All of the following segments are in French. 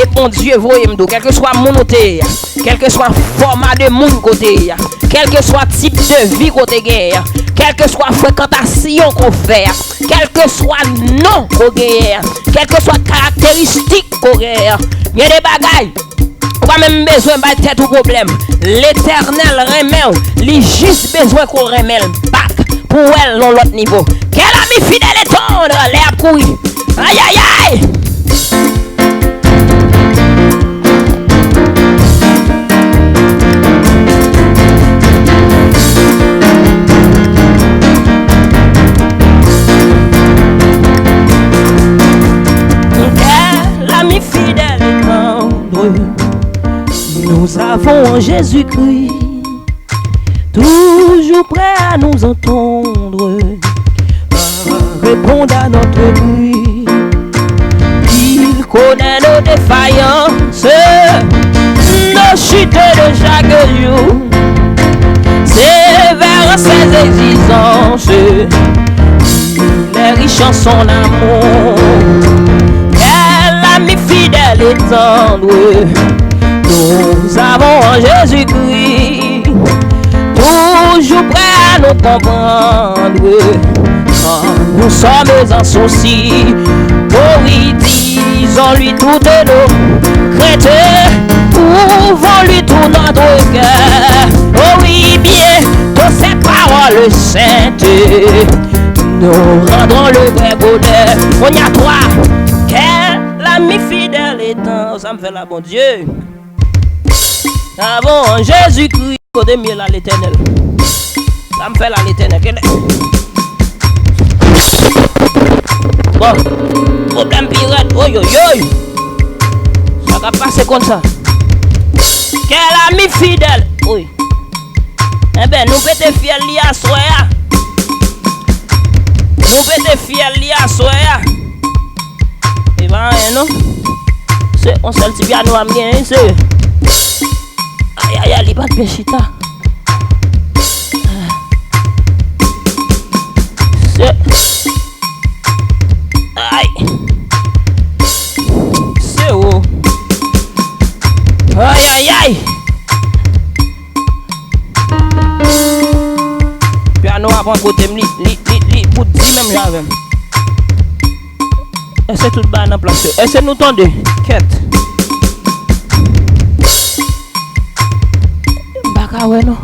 et bon Dieu voyez m'dou, quel que soit mon côté, quel que soit format de mon côté, quel que soit type de vie côté guerre, quelle que soit fréquentation qu'on fait, quel que soit nom qu'on gagne, quelle que soit caractéristique qu'on gagne, il y a des bagailles. Pas même besoin de tête ou problème. L'éternel remet, il juste besoin qu'on remet back pour elle dans l'autre niveau. Quel ami fidèle et tendre, l'air couille. Aïe aïe aïe. Quel ami fidèle et tendre. Nous avons en Jésus-Christ, toujours prêt à nous entendre, à répondre à notre cri. Il connaît nos défaillances, nos chutes de chaque jour, sévère ses exigences. Il est riche en son amour, quel ami fidèle et tendre. Nous avons en Jésus-Christ, toujours prêt à nous comprendre. Quand nous sommes en souci, oh oui, disons-lui toutes nos craintes, ouvrons-lui tout notre cœur. Oh oui, bien, toutes ces paroles saintes, nous rendrons le vrai bonheur. On y a toi, quel ami fidèle et tendre, ça me fait la bon Dieu. Avant Jésus-Christ, côté mieux là l'éternel. Ça me fait là l'éternel. Bon, problème pirate, oi oi oi. Ça va passer comme ça. Quel ami fidèle, oui. Eh ben, nous peut-être fiers liés à soi. Nous peut-être fiers liés à soi. Et ben, non. C'est on seul petit piano à bien, c'est. Aïe aïe aïe, il pas de péchita. Aïe. C'est où? Aïe aïe aïe. Piano avant côté li pour 10 même j'avais. Est-ce que tout bas dans place? Est-ce que nous tendez? Quête. Ah ouais non.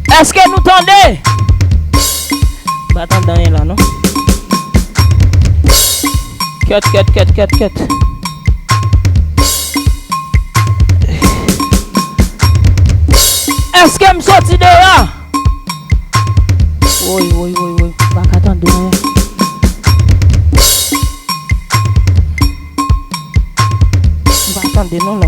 Est-ce que nous tendez? Bah attends rien là non. Quête. Est-ce que me sorti dehors? Oui. Bah attends rien. Attendez, non là.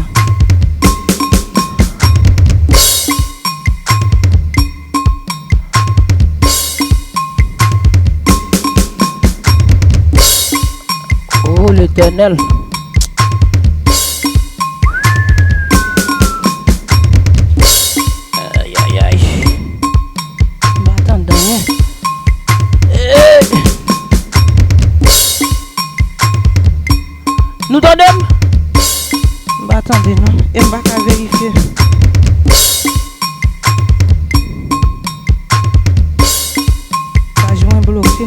Oh l'éternel. Aïe. Mais attendez. Nous tendons. Attendez, non, et on va vérifier. Pas joint bloqué.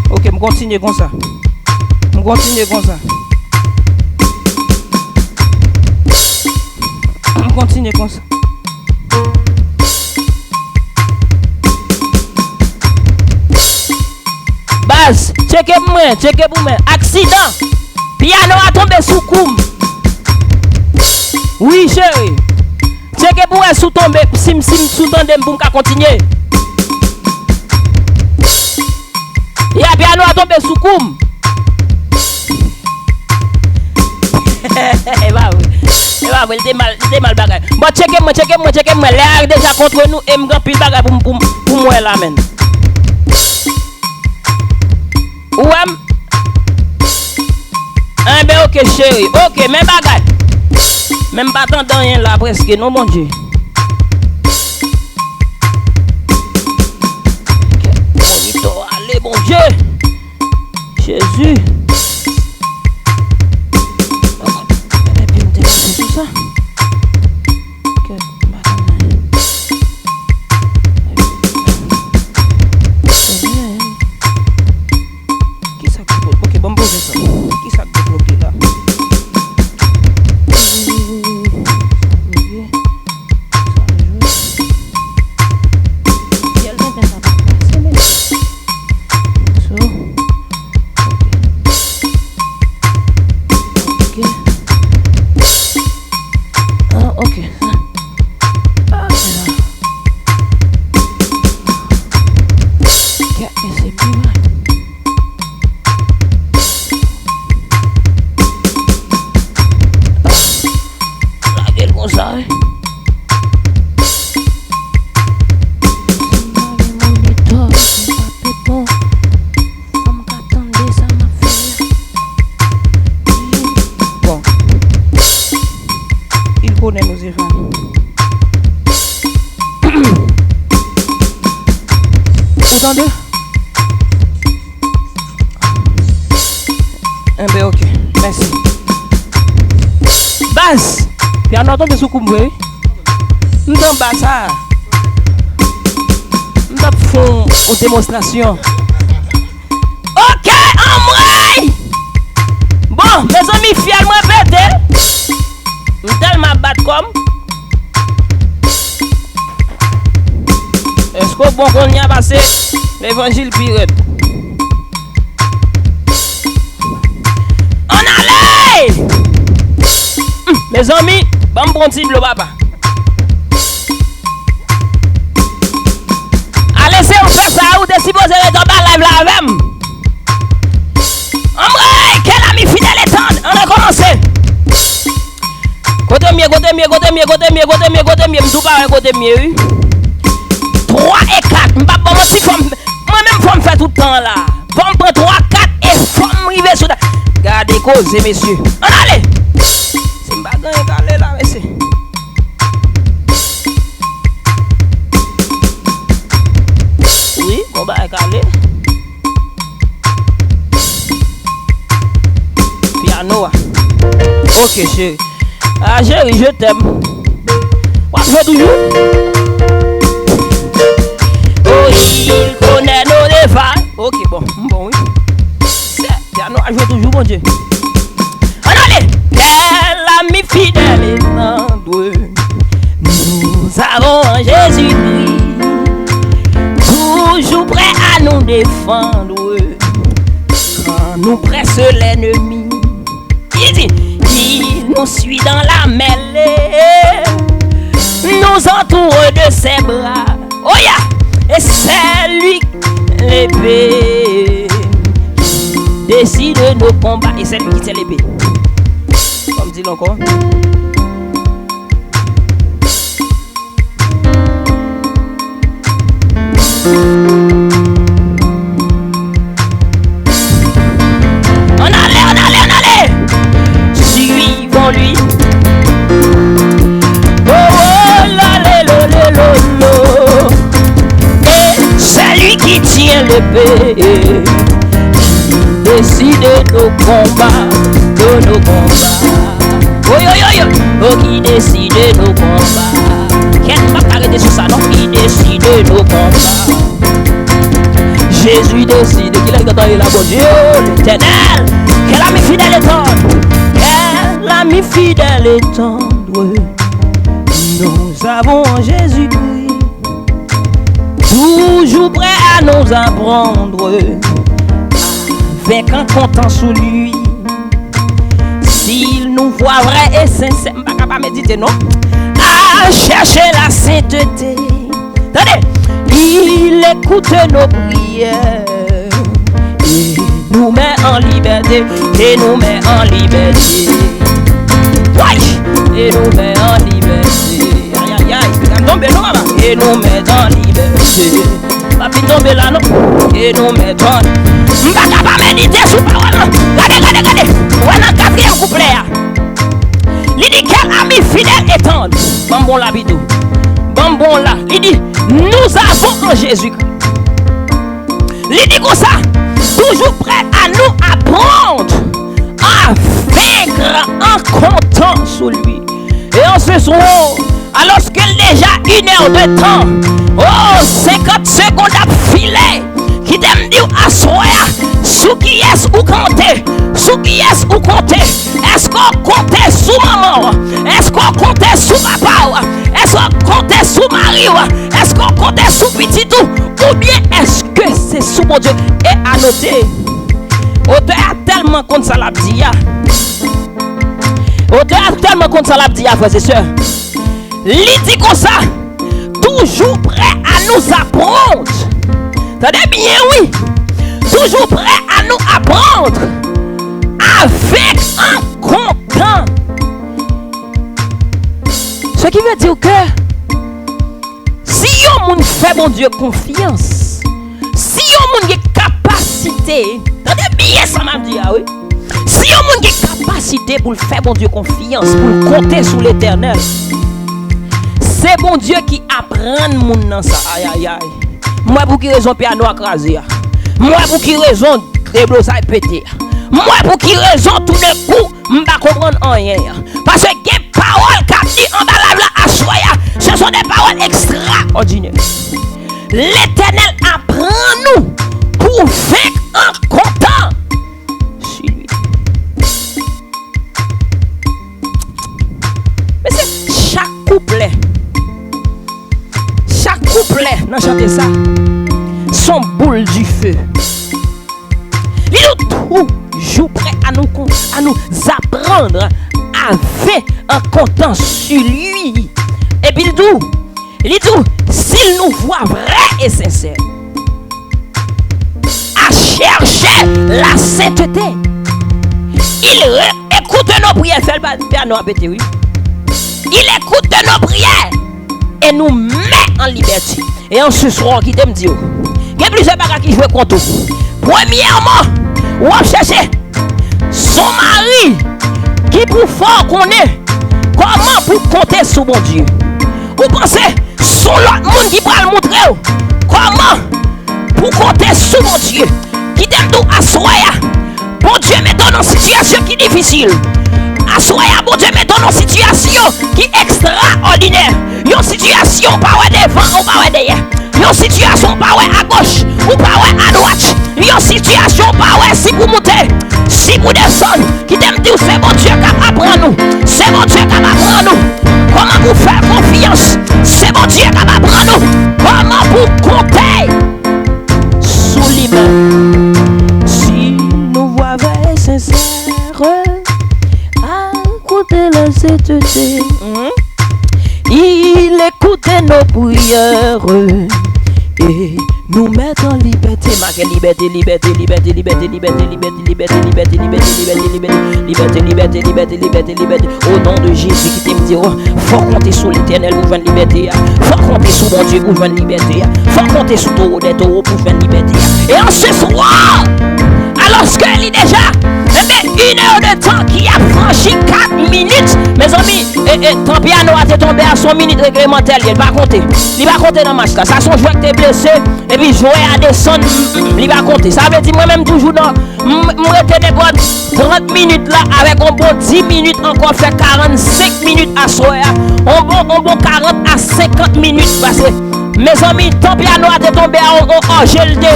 Ok, je continue comme ça. Base, checkez pour moi. Accident. Piano a tombé sous coum. Oui, chérie. Checkez pour elle sous tomber. Sim sous tandem pour me continuer. Et a piano a tombé sous coum. Il était mal bagay. Bon, checkez moi. L'air déjà contre nous et m'grand pile bagay pour moi là, men. Ouam. Ah ben ok chérie, ok, même bagay. Même pas tant rien là presque, non mon Dieu. Entendez? Eh bien, ok. Merci. Basse. Piano tombe sous coupe. Nous sommes bas ça. Nous faisons une démonstration. Ok, en vrai. Bon, mes amis, fièrement pété. Nous tellement battre comme. Est-ce que bon qu'on y a passé l'évangile pirate? On allait! Mes amis, bon bon petit le papa. Allez, c'est on fait ça ou t'es supposé être en live là même. En vrai, quel ami fidèle et tendre, on a commencé. Côté mieux, m'dou pas côté mieux. 3 et 4, m'pas si moi-même faut me faire tout le temps là. Faut me prendre 3, 4 et faut m'arriver sur. Gardez cause, messieurs. On allez. C'est m'bagan calé là, messieurs. Oui, on va calé. Piano. Ok, chérie. Ah, chérie, je t'aime. On fait toujours. Oh, il connaît nos défauts. Ok, bon, oui. C'est piano à jouer toujours, mon Dieu. On allez. Quel ami fidèle et tendre, nous avons en Jésus-Christ, toujours prêt à nous défendre quand nous presse l'ennemi. Il dit, il nous suit dans la mêlée, nous entoure de ses bras. Oh yeah! Et c'est lui l'épée qui décide nos combats. Et c'est lui qui tient l'épée. Comme dit encore. On allait. Suivons-lui. Celui qui tient l'épée, qui décide nos combats, de nos combats. Oh, qui décide nos combats. Quel va arrêter sur ça, non? Qui décide nos combats. Jésus décide qu'il a gagné la bonne Dieu, l'éternel. Quel ami fidèle et tendre. Quel ami fidèle et tendre. Nous avons en Jésus-Christ, toujours prêt à nous apprendre, avec un content sous lui. S'il nous voit vrai et sincère, je ne vais pas méditer, non? À chercher la sainteté. Attendez, il écoute nos prières et nous met en liberté. Et nous met en liberté. Et nous met en liberté. Aïe, aïe, aïe. Tombe non, maman. Et nous met en liberté. Papi tombe là, non. Et nous met en liberté. M'baka pas méditer sous parole. Regardez. Voilà le 4e couplet. Il dit quel ami fidèle et tendre. Bambon là, bidou. Bambon là. Il dit nous avons en Jésus-Christ. Il dit comme ça. Toujours prêt à nous apprendre à vaincre en comptant sur lui. Et en ce soir, alors que déjà 1 heure de temps, 50 secondes à filer, qui t'aime dire à soi, sous qui est-ce ou compter, sous qui est-ce ou compter, est-ce qu'on comptait sous maman, est-ce qu'on comptait sous papa, est-ce qu'on comptait sous mari, est-ce qu'on comptait sous petit tout, ou bien est-ce que c'est sous mon Dieu. Et à noter, auteur a tellement contre ça l'a dit. Auteur a tellement contre ça l'a dit, frères et sœurs. Il dit comme ça, toujours prêt à nous apprendre. Tenez bien, oui. Toujours prêt à nous apprendre avec un content. Ce qui veut dire que si on moun fait bon Dieu confiance, si on moun a capacité, tenez bien ça m'a dit, oui. Si on moun a capacité pour faire bon Dieu confiance, pour compter sur l'Éternel, c'est bon Dieu qui apprend moun dans ça. Aïe aïe aïe. Moi pour qui raison piano écrasé. Moi pour qui raison déblo ça pété. Moi pour qui raison tout de coup m'pas comprendre rien. Parce que les paroles qu'a dit en bas là à soya, ce sont des paroles extraordinaires. L'Éternel apprend nous pour vaincre en comptant sur lui. Mais c'est chaque couplet dans chanter ça son boule du feu. Il est toujours prêt à nous apprendre à vaincre en comptant sur lui. Et puis il dit s'il nous voit vrai et sincère à chercher la sainteté, il écoute nos prières. Fait le piano à péter, oui. Il écoute nos prières et nous met en liberté. Et en ce soir qui t'aime dire, il y a plusieurs bagages qui jouent contre vous. Premièrement, on va chercher son mari qui pour fort qu'on est. Comment pour compter sur mon Dieu? Vous pensez sur l'autre monde qui va le montrer? Comment pour compter sur mon Dieu? Qui t'aime tout à soya? Bon Dieu met dans une situation qui est difficile. À soya, bon Dieu met dans une situation qui est extraordinaire. Une situation pas devant ou pas derrière. Une situation pas à gauche ou pas à droite. Une situation pas si vous montez, si vous descendez. Qui t'aime dire c'est bon Dieu qui apprend nous. C'est bon Dieu qui apprend nous. Comment vous faire confiance? C'est bon Dieu qui apprend nous. Comment vous compter sous lui-même? Si nous voyons vrai sincère, à côté la sainteté, il écoutait nos prières et nous met en liberté. Marquez liberté, liberté, liberté, liberté, liberté, liberté, liberté, liberté, liberté, liberté, liberté, liberté, liberté, liberté, liberté. Au nom de Jésus qui t'aime dire, faut compter sur l'Éternel pour joindre liberté. Faut compter sur mon Dieu pour joindre liberté. Faut compter sur taureau des taureaux pour joindre liberté. Et en ce soir, alors qu'elle est déjà 1 heure de temps qui a franchi 4 minutes, mes amis, ton piano a tombé à son minute réglementaire, il va compter. Il va compter dans le match là. Ça son joueur qui est blessé, et puis jouer à descendre, il va compter. Ça veut dire moi-même toujours dans, moi j'étais 30 minutes là, avec un bon 10 minutes encore, fait 45 minutes à soir. On bon 40 à 50 minutes passé. Mes amis, ton piano a tombé à gel de.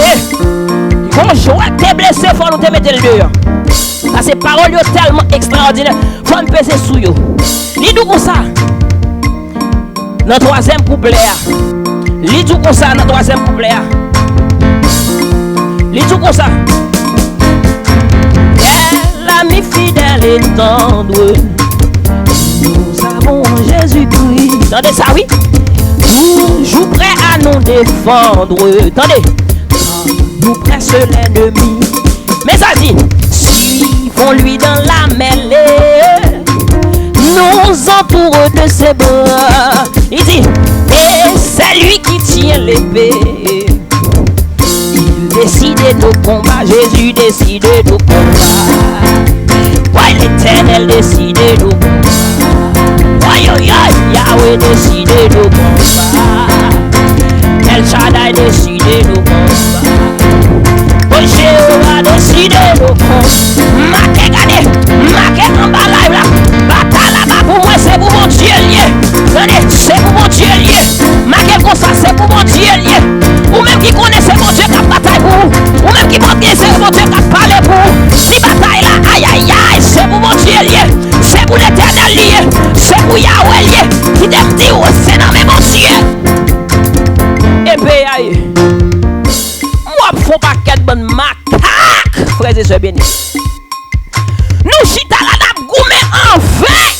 Quand joueur qui est blessé, il faut nous te mettre le dehors. Parce que paroles sont tellement extraordinaires. Il faut nous peser sous eux. Dis-nous comme ça. Dans le troisième couplet. Dis-nous comme ça dans le troisième couplet. Dis-nous comme ça. L'ami fidèle et tendre, nous avons Jésus-Christ. Attendez ça, oui. Toujours prêt à nous défendre. Attendez. Nous presse l'ennemi. Mais ça dit, suivons-lui dans la mêlée, nous entoure de ses bras. Il dit, et c'est lui qui tient l'épée. Il décide nos combats, Jésus décide nos combats. Ouais, l'Éternel décide nos combats. Ouais, Yahweh décide nos combats. El Shaddai décide nos combats. Jéhovah décide nos combats. Marquez, regardez, marquez en bas live là. Bataille là-bas pour moi, c'est pour mon Dieu lié. Regardez, c'est pour mon Dieu lié. Marquez comme ça, c'est pour mon Dieu lié. Ou même qui connaissez mon Dieu qui a bataille pour vous. Ou même qui pense bien c'est mon Dieu qui a parlé pour vous. Si bataille là, aïe aïe aïe, c'est pour mon Dieu lié. C'est pour l'Éternel lié. C'est pour Yahweh lié. Qui t'aime dire, c'est dans mes mon Dieu. Et puis aïe. Faut pas qu'être bonne macaque, frères et sœurs bénis. Nous chita la n'a goumé en fait.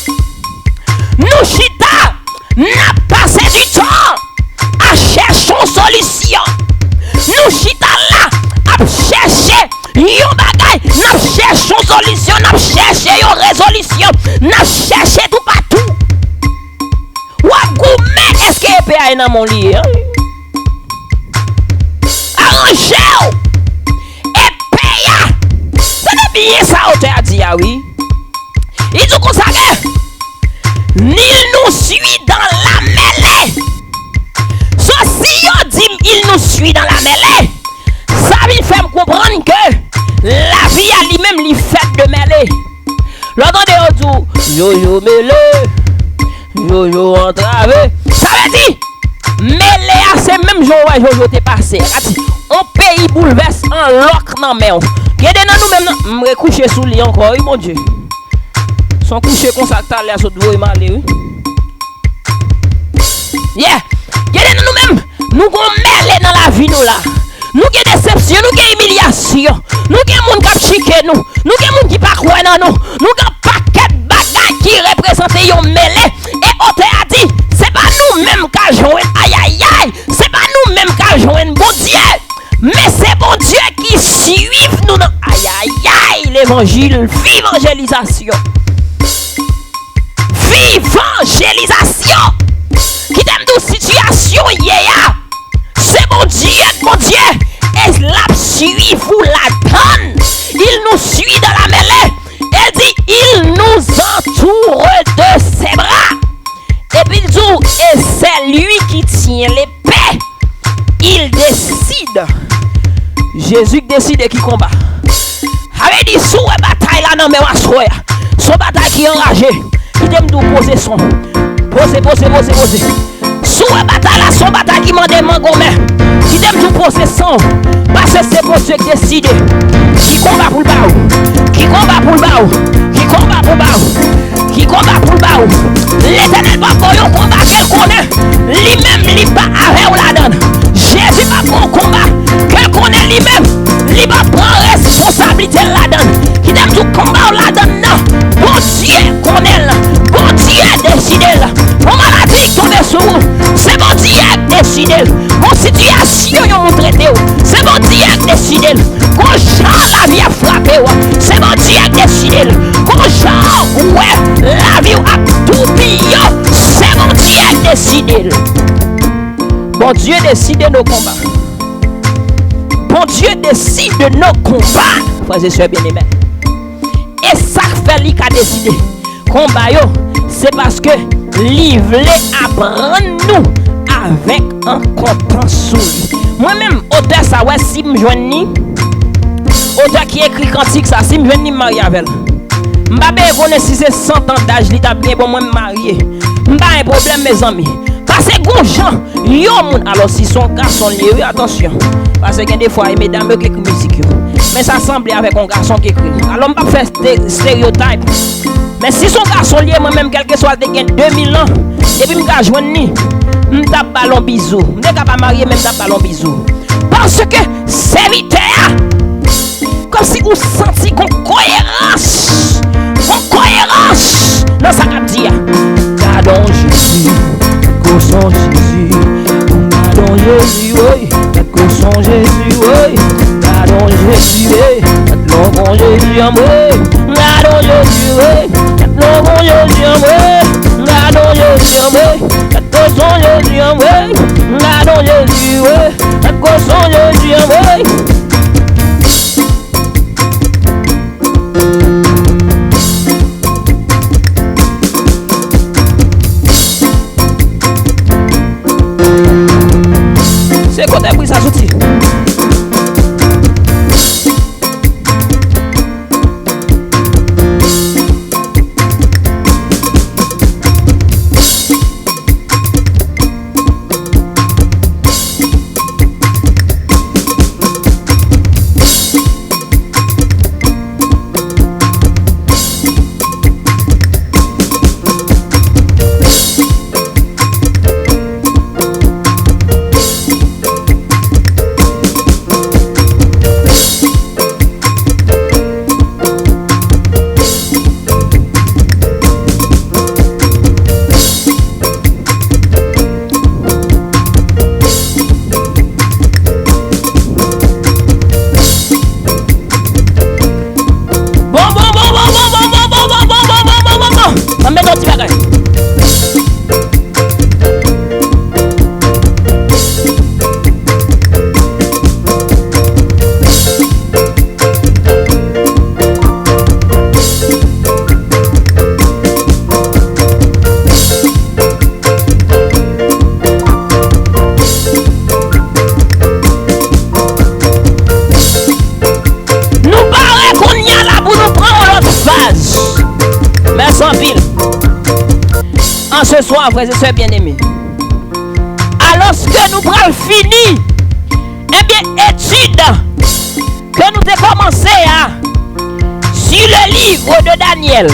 Nous chita n'a passé du temps à chercher une solution. Nous chita là à chercher yon bagay, n'a cherché une solution, n'a cherché une résolution, n'a cherché tout partout. Ou goumé est-ce qu'il y a dans mon lit? Arrangez et payez. C'est bien ça, auteur a dit, ah oui. Il dit qu'on s'arrête. Nul nous suit dans la mêlée. So, si on dit il il nous suit dans la mêlée. Ça il fait me comprendre que la vie à lui-même lui fait de mêlée. L'entendez yo yo mêlé, yo yo entravé. Ça veut dire mêlée à ces mêmes jours où yo yo t'es passé. On pays bouleverse en loc nan mais on. Gade nan nous même me coucher sous lit encore, oui mon Dieu. Son coucher comme ça t'as l'air sauter voyer malé oui. Yeah. Gade nan nous même nous gon mêlé dans la vie nous là. Nous avons déception, nous avons humiliation, nous avons des gens qui chiquent nous, nous avons des gens qui ne croient pas dans nous, nous avons un paquet de bagages qui représentent un mêlée. Et on a dit, ce n'est pas nous-mêmes qui jouons, aïe aïe aïe, ce n'est pas nous-mêmes qui jouons, bon Dieu, mais c'est bon Dieu qui suit nous dans aïe aïe aïe, l'évangile, évangélisation. Évangélisation qui t'aime de situation, yeah. C'est mon Dieu, et la suit vous la donne. Il nous suit dans la mêlée. Elle dit, il nous entoure de ses bras. Et puis il dit, et c'est lui qui tient l'épée. Il décide. Jésus décide qui combat. Avait dit, sous la bataille là, non mais on va son bataille qui est enragé. Il t'aime de poser son. Poser. Sous la bataille là, son bataille qui m'a demandé qui t'aime tout poser son. Parce que c'est pour Dieu qui décide. Qui combat pour le baou. Qui combat pour le baou. Qui combat pour le baou. Qui combat pour le baou. L'éternel va pour un combat qu'elle connaît. Lui-même, il va avec ou la donne. Jésus va pour un combat qu'elle connaît lui-même. Il va prendre responsabilité la donne. Qui t'aime tout combat ou la donne. Non. Bon Dieu connaît là. Bon Dieu décide là. Mon maladie tombe sur vous. C'est bon Dieu décide. Mon situation yon traité. C'est bon Dieu décide. Quand la vie a frappé. C'est bon Dieu décide. Quand ouais, la vie a tout pillé. C'est bon Dieu décide. Bon Dieu décide nos combats. Bon Dieu décide nos combats. Frères et sœurs bien-aimés. Et ça fait lui qui a décidé. Combat yo, c'est parce que lui voulait apprendre nous avec un content sous lui. Moi-même, auteur ça ouais si me joindre auteur qui écrit cantique ça si me joindre marié avec. M'pa connaît si c'est 100 ans d'âge li t'a bien bon moi marié. M'pa un problème mes amis. Parce que gon gens yo moun alors si son garçon lié attention. Parce que des fois mesdames qui écrit musique mais ça semble avec un garçon qui écrit. Alors m'pa faire stéréotype. Mais si son garçon lié moi-même quel que soit de 2000 ans et puis m'ka joindre ni m'ta ballon bisou. M'ta pas marié même ta ballon bisou. Parce que serviteur comme si vous senti qu'on cohérence dans sa capture. Gardons Jésus, courson Jésus, gardons Jésus, oui, courson Jésus, oui, gardons Jésus, oui, gardons Jésus, oui, gardons Jésus, oui, gardons Jésus, oui, gardons Jésus, oui, courson Jésus, oui, gardons Jésus, oui, courson Jésus, oui. C'est quoi t'as pris ça sorti? ce soir, frères et sœurs bien-aimés, alors que nous prenons fini, eh bien, étude que nous avons commencé sur le livre de Daniel.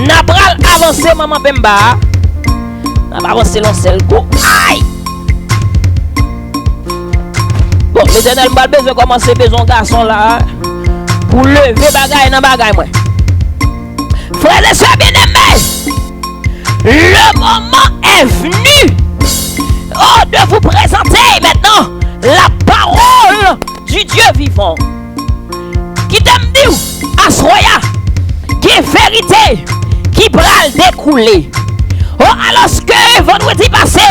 N'a pas avancé, maman Bemba. N'a pas avancé l'on coup. Aïe! Bon, l'Éternel m'a besoin de commencer besoin garçon là pour lever bagaille dans bagaille moi. Frères et sœurs bien-aimés, le moment est venu de vous présenter maintenant la parole du Dieu vivant. Qui t'aime dire à Soya, qui est vérité, qui pral découler. Oh, alors que vendredi passé,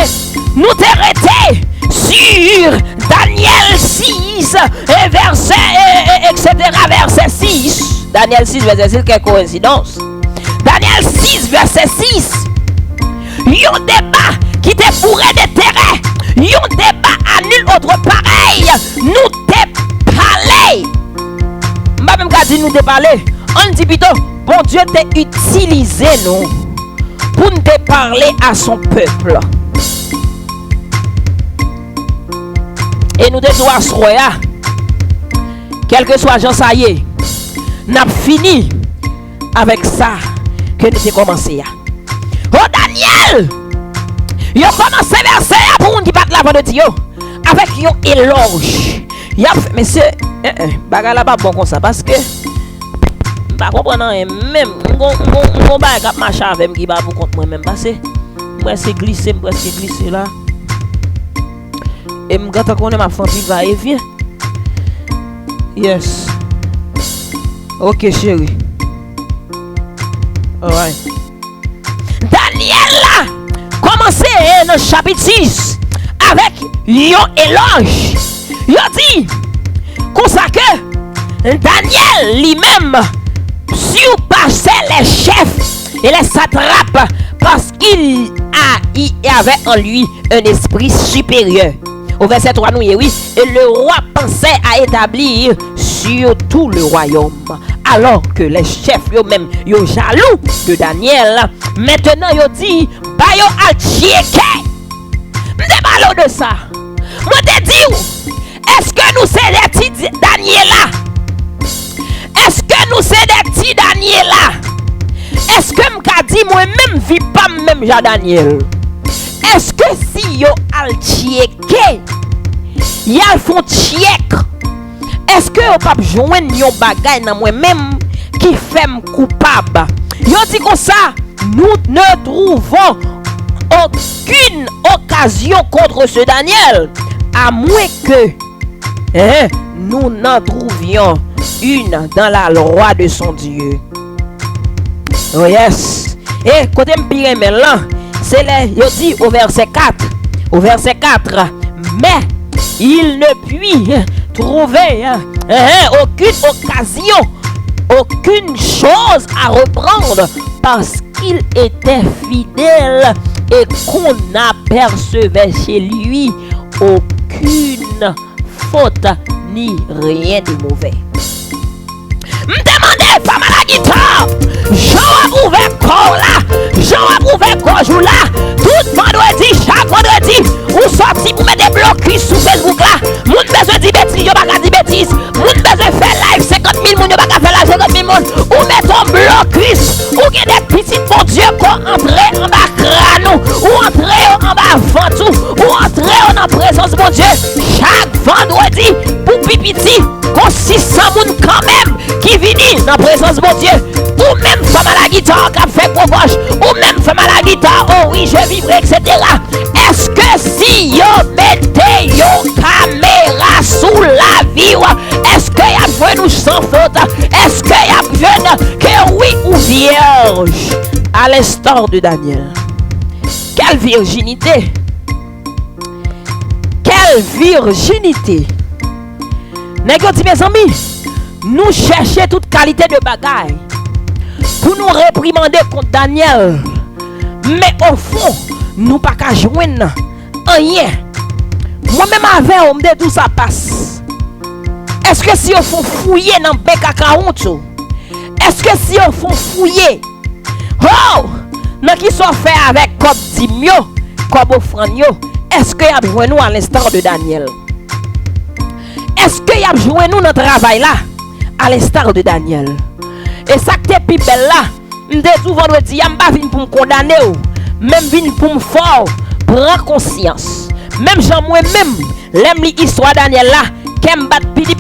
nous t'arrêté sur Daniel 6, et verset, etc., verset 6. Daniel 6, verset 6, quelle coïncidence. Daniel 6, verset 6. Yon débat qui te pourrait d'intérêt. Yon débat à nul autre pareil. Nous te parlé. M'a même qu'à dire nous te parlé. On dit plutôt, bon Dieu t'a utilisé nous pour nous te parler à son peuple. Et nous devons assurer, quel que soit Jean Saillé, n'a fini avec ça que nous avons commencé. Oh Daniel, il a commencé verset pour nous qui battent la voix de Dieu avec un éloge. Il a fait, monsieur, bagarre là pas bon comme ça parce que pas comprendre même on va cap marcher avec qui va pour compte moi même parce que moi c'est glissé là. Et me gâte qu'on est ma famille va et vient. Yes. OK chérie. Alright. Daniel là commencé dans chapitre 6 avec un éloge. Il dit comme ça que Daniel lui-même surpassait les chefs et les satrapes parce qu'il avait en lui un esprit supérieur. Au verset 3, nous, oui, et le roi pensait à établir sur tout le royaume. Alors que les chefs eux-mêmes, ils jaloux de Daniel. Maintenant, ils disent, bah, ils a tchiéké. M'débalo de ça. Moi, te dis, est-ce que nous c'est des petits Daniela? Est-ce que nous c'est des petits Daniela? Est-ce que m'ka dit moi-même, vis pas même Jean Daniel? Est-ce que si yo al tchieke, yal font tchiek, est-ce que yo pas joindre yon bagay nan moi-même qui fait coupable? Yo dit comme ça, nous ne trouvons aucune occasion contre ce Daniel, à moins que nous n'en trouvions une dans la loi de son Dieu. Oh yes. Et côté m'pire maintenant, c'est là, il dit au verset 4. Au verset 4. Mais il ne puis trouver aucune occasion, aucune chose à reprendre parce qu'il était fidèle et qu'on n'apercevait chez lui aucune faute ni rien de mauvais. Me demandez pas mal la guitare. Jean approuvé corps là. Jean approuvé corps là. Tout vendredi, chaque vendredi, ou sorti pour mettre des blocs sur Facebook là. Moun besoin de bêtises, yo pas dire bêtises. Moun besoin faire live 50 000 moun, yo pas faire live 50 000 moun. Ou mettre ton bloc ou get des petits bon Dieu qu'on entre en bas crâne ou entre en bas ventou ou entre en présence bon Dieu chaque vendredi pour pipiti. Qu'on 600 moun quand même qui viennent dans la présence de mon Dieu. Ou même femme à la guitare qui fait pour gauche. Ou même femme à la guitare, oh oui, je vivrai, etc. Est-ce que si yo mettez yo caméra sous la vie, est-ce que y a besoin nous sans faute? Est-ce que y a besoin que oui ou vierge? À l'instar de Daniel. Quelle virginité! Quelle virginité! Nègre dit mes amis, nous cherchons toute qualité de bagaille pour nous réprimander contre Daniel. Mais au fond, nous pas qu'à joindre rien. Moi-même avec on me dit tout ça passe. Est-ce que si on faut fouiller dans bec à 40? Est-ce que si on faut fouiller? Oh! Nan qui sont fait avec comme dimio, comme offrande yo, est-ce que y a besoin nous à l'instar de Daniel? Est-ce que y a besoin nous dans travail là à l'instar de Daniel? Et ça que t'es plus belle là, m'te tout vendredi, y'a pas vinn pour me condamner ou, même vinn pour me fort, prends conscience. Même Jean moi-même, l'aime l'histoire Daniel là, qu'elle bat pidi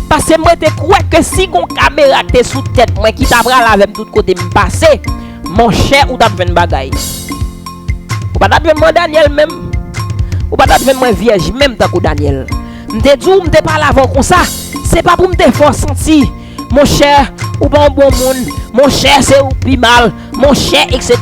parce que moi te crois que si gon caméra t'es sous tête moi qui t'a bral avec tout côté me passer, mon cher ou t'a fait une bagaille. Ou pas t'a fait Daniel même. Ou pas t'a fait moi vierge même tant que Daniel. M'te dit m'te parler avant comme ça, c'est pas pour me faire sentir mon cher ou bon monde, mon cher c'est ou plus mal, mon cher etc.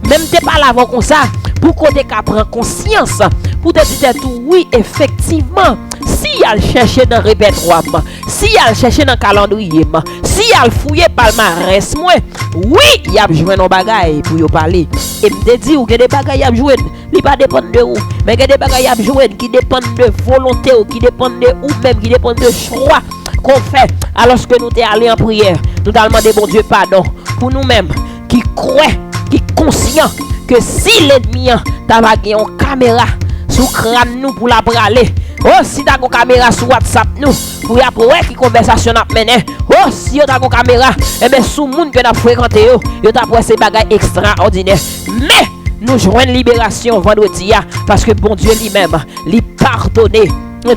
Même te parler avant comme ça pour qu'on te prendre conscience, pour te dire tout oui effectivement. Si elle cherche dans le répertoire, si elle cherche dans le calendrier, si elle fouille palmarès, moi, oui, il y a besoin de bagaille pour y parler. Et me dit ou que des bagailles à jouer, il pas dépend de vous, mais que des bagailles à jouer qui dépendent de volonté ou qui dépendent de ou même qui dépendent de choix qu'on fait. Alors que nous sommes allés en prière, nous avons demandé bon Dieu pardon pour nous-mêmes qui croient, qui conscients que si l'ennemi t'a gagné une caméra sous crâne nous pour la braler. Oh, si t'as une caméra sur WhatsApp nous, pour y avoir qui conversation n'a mené. Oh, si t'as une caméra, eh bien, sous le monde que nous avons fréquenté, vous avez ces bagages extraordinaires. Mais, nous jouons une libération vendredi, parce que bon Dieu lui-même, lui pardonner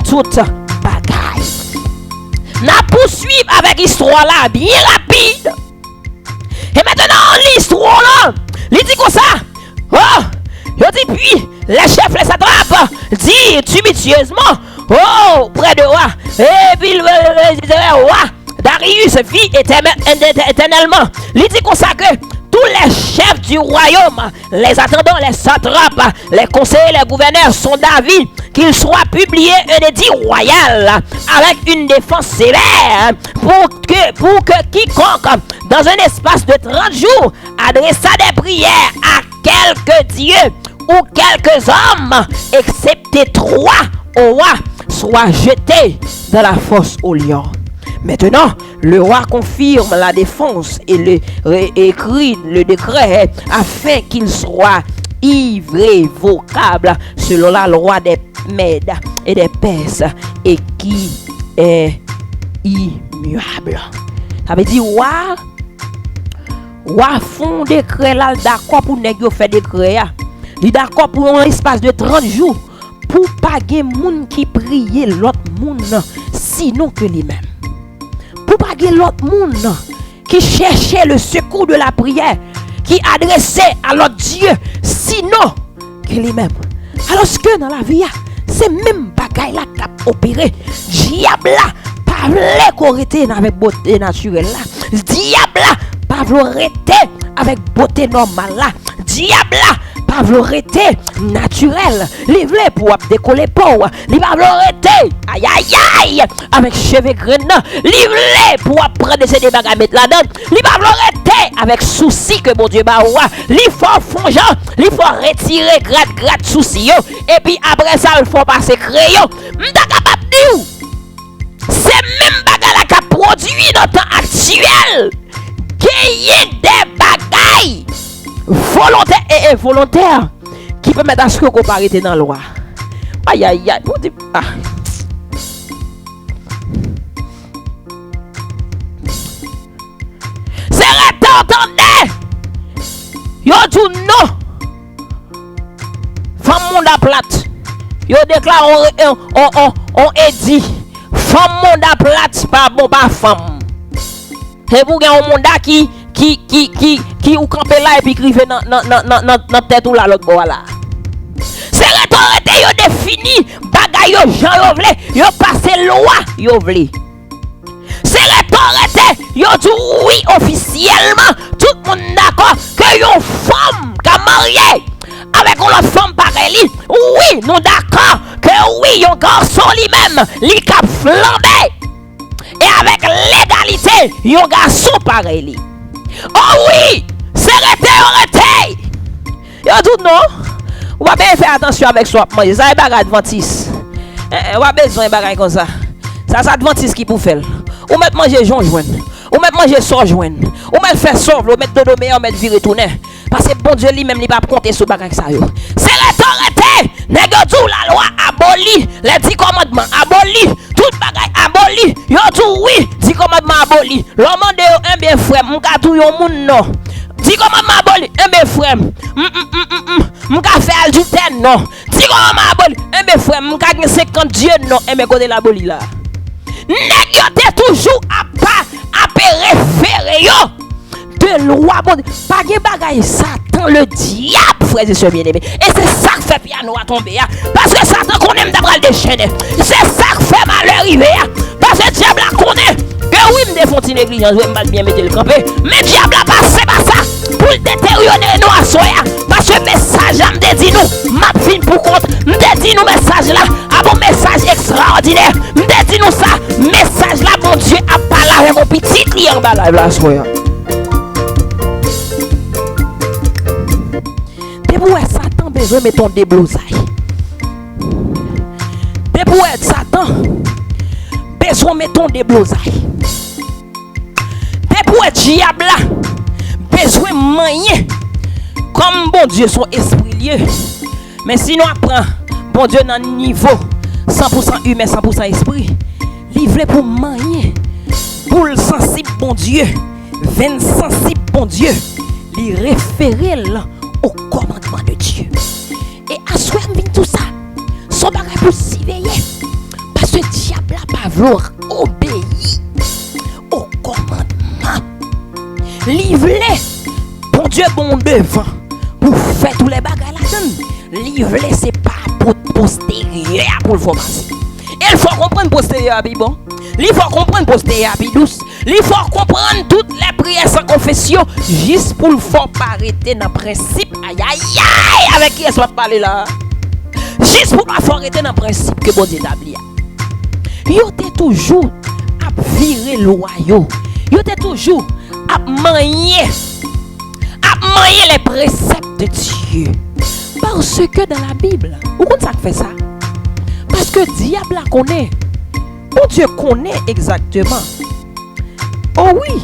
toute bagaille. Nous poursuivons avec l'histoire là, bien rapide. Et maintenant, l'histoire là, il dit comme ça. Oh, il dit puis, les chefs les attrapent, dit tumultueusement, oh, près de roi. Et puis le roi Darius vit éternellement. Il dit comme ça que tous les chefs du royaume, les attendants, les satrapes, les conseillers, les gouverneurs sont d'avis qu'il soit publié un édit royal avec une défense sévère pour que quiconque, dans un espace de 30 jours, adressa des prières à quelques dieux ou quelques hommes, excepté 3 au roi, soit jeté dans la fosse au lion. Maintenant, le roi confirme la défense et écrit le décret afin qu'il soit irrévocable selon la loi des Mèdes et des Perses et qui est immuable. Ça veut dire, roi font décret là, d'accord pour nèg yo faire décret. Il est d'accord pour un espace de 30 jours pour pas gen moun qui prie l'autre moun sinon que lui-même. Pour pas gen l'autre moun qui cherchait le secours de la prière, qui adressait à l'autre Dieu sinon que lui-même. Alors que dans la vie, c'est même bagaille là qui a opéré. Diable là, pas vle qu'on rete avec beauté naturelle là. Diable là, pas vle rete avec beauté normale là. Diable là, pas vle rete naturel. Li vle pour décoller peau. Li pas vle rete aïe aïe aïe avec cheveux graines. Li vle pour prendre ces bagages mettre là-dedans. Li pas vle rete avec souci que bon Dieu ba wa. Li faut fongeant, li faut retirer gratte souci yo et puis après ça il faut passer crayon. M'ta capable dire c'est même bagage qui a produit dans le temps actuel. Gagner des bagailles volontaires et involontaires qui permettent à ce que vous arrêtez dans la loi. Aïe aïe aïe. Ah. C'est entendez. Yo dit non. Femme monde à plate. Yo déclare on édit. Femme monde à plate pas bon pas femme. Et vous avez un monde qui ou camper là et puis crier dans tête ou là l'autre voilà. C'est autorité yo défini bagay yo Jean yo vle, yo passe loi yo vle. C'est l'autorité yo dit oui officiellement tout le monde d'accord que yo femme qui marié avec une femme pareille. Oui, nous d'accord que oui, yon garçon lui-même li cap flambé. Et avec légalité, yon garçon pareil. Oh oui, c'est arrêté. Yo tout non. On va bien faire attention avec soi. Manger ça est bagage adventiste. On va besoin bagage comme ça. Ça c'est adventiste qui pour faire. On met manger jonc joindre. On met manger sort joindre. On met faire sauve, on met dodo meilleur, on met virer tourner. Parce que bon Dieu lui-même, il va pas compter sur bagage ça yo. C'est l'arrêté. Nèg tout la loi aboli, les 10 commandements aboli, tout bagage aboli. Yo tout oui, 10 commandements aboli. L'homme de un bien frère, m'ka tout yon moun non. 10 commandements aboli, un bien frère. M'ka faire du ten non. 10 commandements aboli, un bien frère, m'ka 50 Dieu non, un bien côté l'aboli là. Nèg yo te toujours à référer yo de loi bon pas de bagaille Satan le diable frères et sœurs bien-aimés et c'est ça qui fait piano à tomber parce que Satan connaît d'abord le déchaîner c'est ça qui fait malheur arriver parce que diable a connaît que oui me défend une négligence oui me bien mettre le campé mais diable a passé par ça pour détériorer nous à soya parce que message a me dit nous m'a fin pour compte me dit nous message là a bon message extraordinaire me dit nous ça message là mon Dieu a parlé avec mon petit client en bas là soya. Pour être Satan besoin de mettre des blousailles. Pour être Satan besoin de mettre des blousailles. Pour être diable besoin de manier comme bon Dieu son esprit lié. Mais sinon apprend bon Dieu dans niveau 100% humain 100% esprit. Livré pour manier pour le sensible bon Dieu. 20 sensible bon Dieu. Li référer au commandement de Dieu. Et à soi tout ça, son bagage pour s'y veiller. Parce que le diable n'a pas voulu obéir au commandement. Livrez, bon Dieu bon devant, pour faire tous les bagages là-dedans. Livrez, c'est pas pour postérieur pour le formater. Il faut comprendre postérieur, bon. Il faut comprendre postérieur, douce. Il faut comprendre toutes les prières sans confession, juste pour le faire pas arrêter dans le principe. Aïe aïe aïe, avec qui est-ce qu'on va parler là? Juste pour pas faire arrêter dans le principe que bon Dieu établit. Yo t'es toujours à virer loyaux. Yo t'es toujours à manier les préceptes de Dieu. Parce que dans la Bible, où ça fait ça? Parce que diable la connaît. Bon Dieu connaît exactement. Oh oui,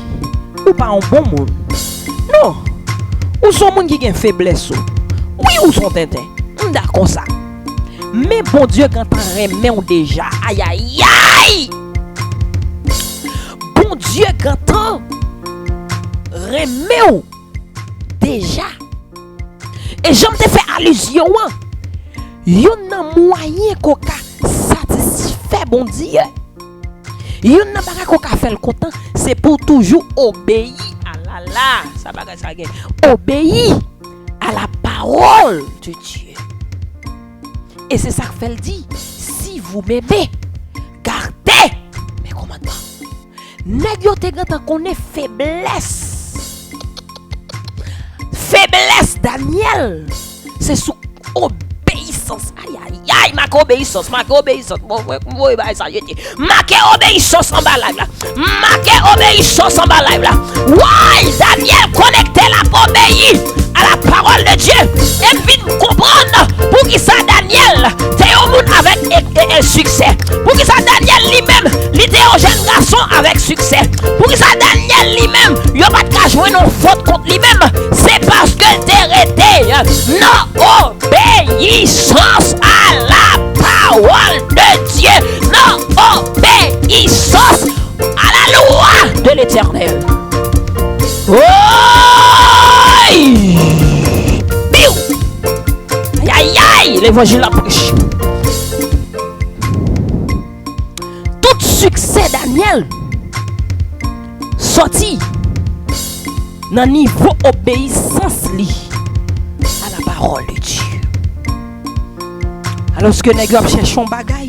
ou pas un bon monde. Non, ou son monde qui a une faiblesse. Oui, ou son tintin. D'accord ça. Mais bon Dieu quand on remet on déjà. Aïe aïe aïe. Bon Dieu quand on remet on déjà. Et j'aime te faire allusion. Yon nan moyen qu'on satisfait bon Dieu. Yon nan pas qu'on fait le content, c'est pour toujours obéir à la ça bagage ça gagne. Obéir à la parole de Dieu. Et c'est ça que fait le dit, si vous m'aimez, gardez mes commandements. Nèg yo te gantan connaît faiblesse. Faiblesse Daniel, c'est sous obéissance. Aïe aïe aïe, ma obéissance. Bon, ça y est. Ma obéissance en bas là. Ma obéissance en bas là. Ouais, Daniel connecté la obéi à la parole de Dieu. Et vient comprendre pour qui ça Daniel t'es au monde avec un succès. Pour qui ça Daniel lui-même, il était un jeune garçon avec succès. Pour qui ça Daniel lui-même, il n'a pas de jouer non faute contre lui-même. C'est parce que t'es arrêté. Non, obéissance à la parole de Dieu. Non, obéissance à la loi de l'Éternel. Oh! Aïe aïe, l'évangile la prêche. Tout succès Daniel sorti dans niveau obéissance li à la parole de Dieu. Alors que nèg yo cherche un bagaille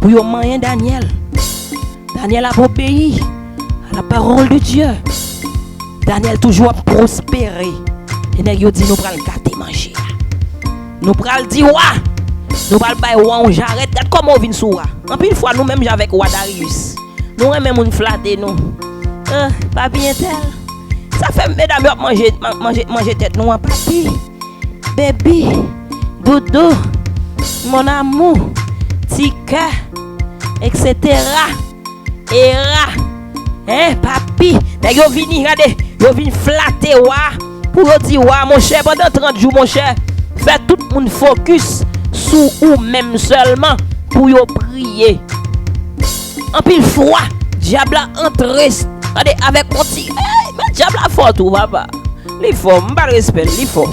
pour yo moyen Daniel a obéi à la parole de Dieu. Daniel toujours prospéré. Et nèg yo dit nous pral gâter manger. Nous pral di wa. Nous pral bay wa on j'arrête. Regarde comment on vient sou wa. En pile fois nous même avec roi Darius. Nous remet moun flatter nous. Pas bien tel. Ça fait mesdames manger tête nous en papi. Baby, doudou, mon amour, tika, etc. Era. Hein, papi, yo vini regarder, yo vini flatter wa. Pour dire, ouais, mon cher, pendant 30 jours, mon cher, fais tout le monde focus sur ou même seulement pour yo prier. En pile fois, diable a entré avec mon petit. Mais diable a fort tout, papa. Il faut, m'pas respect, il faut.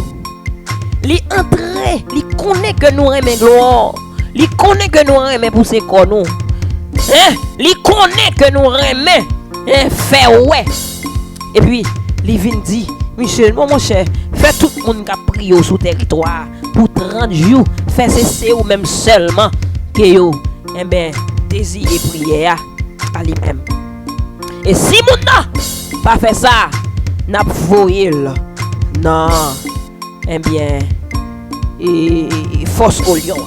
Il entré, il connaît que nous aimons gloire. Il connaît que nous aimons pour ses nous. Il connaît que nous aimons faire ouais. Et puis, il vient dire, Michel, mon cher, fais tout le monde qui a prié sous territoire pour 30 jours, fais cesser ou même seulement que yo, désirez prier à lui-même. Et si mon n'a pas fait ça, n'a pas voyé non, force au lion.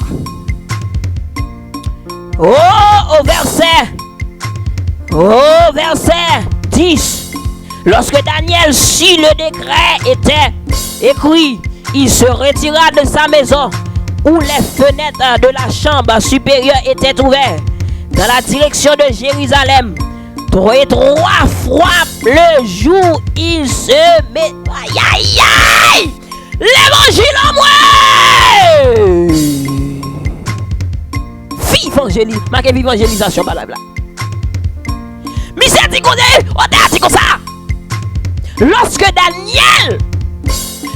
Au verset 10. Lorsque Daniel sut le décret était écrit, il se retira de sa maison où les fenêtres de la chambre supérieure étaient ouvertes dans la direction de Jérusalem. Et 3 fois le jour, il se met. Aïe aïe aïe! L'évangile en moi! Évangélisation, blablabla. Monsieur dit comme ça. Lorsque Daniel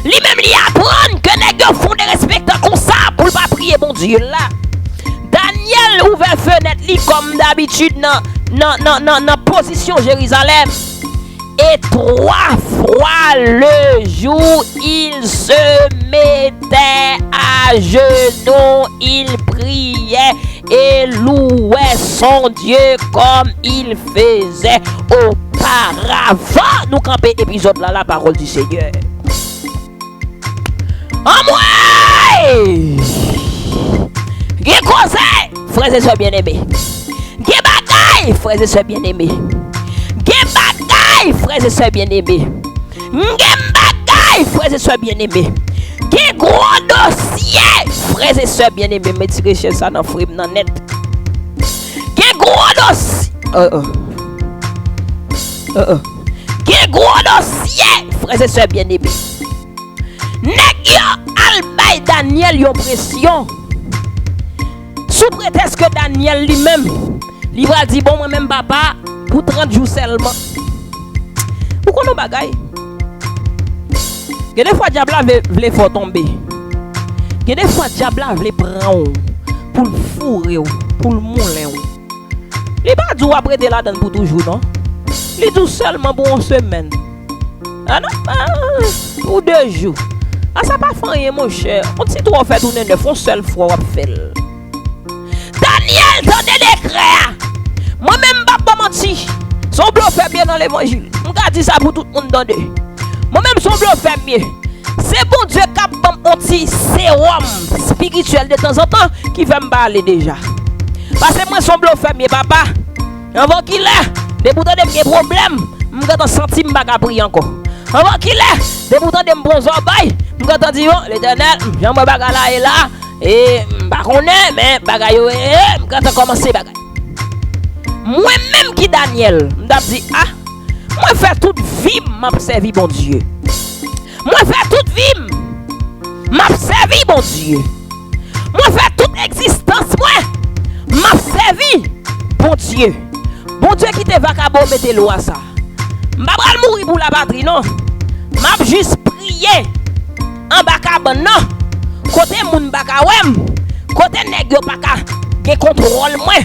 lui-même lui apprend que les gars font des respectants comme ça pour ne pas prier bon Dieu là. Daniel ouvert fenêtre lui comme d'habitude dans position Jérusalem. Et 3 fois le jour, il se mettait à genoux, il priait et louait son Dieu comme il faisait auparavant. Nous camper épisode là, la parole du Seigneur. En moi! Gé conseil, frères et sœurs bien-aimés. Gé bagaille, frères et sœurs bien-aimés. Gé bagaille, frères et sœurs bien-aimés. Gé bagaille, frères et sœurs bien-aimés. Gé gros dossier, frères et sœurs bien-aimés. Mais tirez chez ça dans frime, dans net. Gé gros dossier. Gé gros dossier, frères et sœurs bien-aimés. Nèg yo albay Daniel yon pression. Sous prétexte que Daniel lui-même, il va dire bon moi-même papa pour 30 jours seulement. Pourquoi nous bagaille? Que des fois diable veut faire tomber. Que des fois diable veut prendre pour le fourrer pour le mouler. Il pas dit après de là dedans pour toujours non. Il dit seulement pour une semaine. Ah non, pour 2 jours. Ah ça pas fait mon cher. On si toi fait tourner 9 une seule fois on fait. Daniel dans des décrets. Moi-même pas menti. Son bluff fait bien dans l'évangile. On a dit ça pour tout le monde dans deux. Moi-même son bluff fait mieux. C'est bon Dieu qui a un petit sérum spirituel de temps en temps qui fait me parler déjà. Parce que moi son bluff fait mieux papa. Avant qu'il ait des boutons de problèmes, je senti que je prier encore. Avant qu'il ait des boutons de bons oreilles, je dis l'Éternel, j'en vais là et là. Et je connais, mais je commence à bagay. Moi-même qui Daniel, je dis, ah, moi faire toute vie, m'a servi bon Dieu. Moi faire toute vie, m'a servi bon Dieu. Moi faire toute existence, moi, m'a servi bon Dieu. Bon Dieu qui te va cabo mettre l'eau à ça. M'a pas mourir pour la patrie, non. M'a juste prier en bas cabane, non. Côté moun baka wem, côté nèg yo baka gen contrôle moi.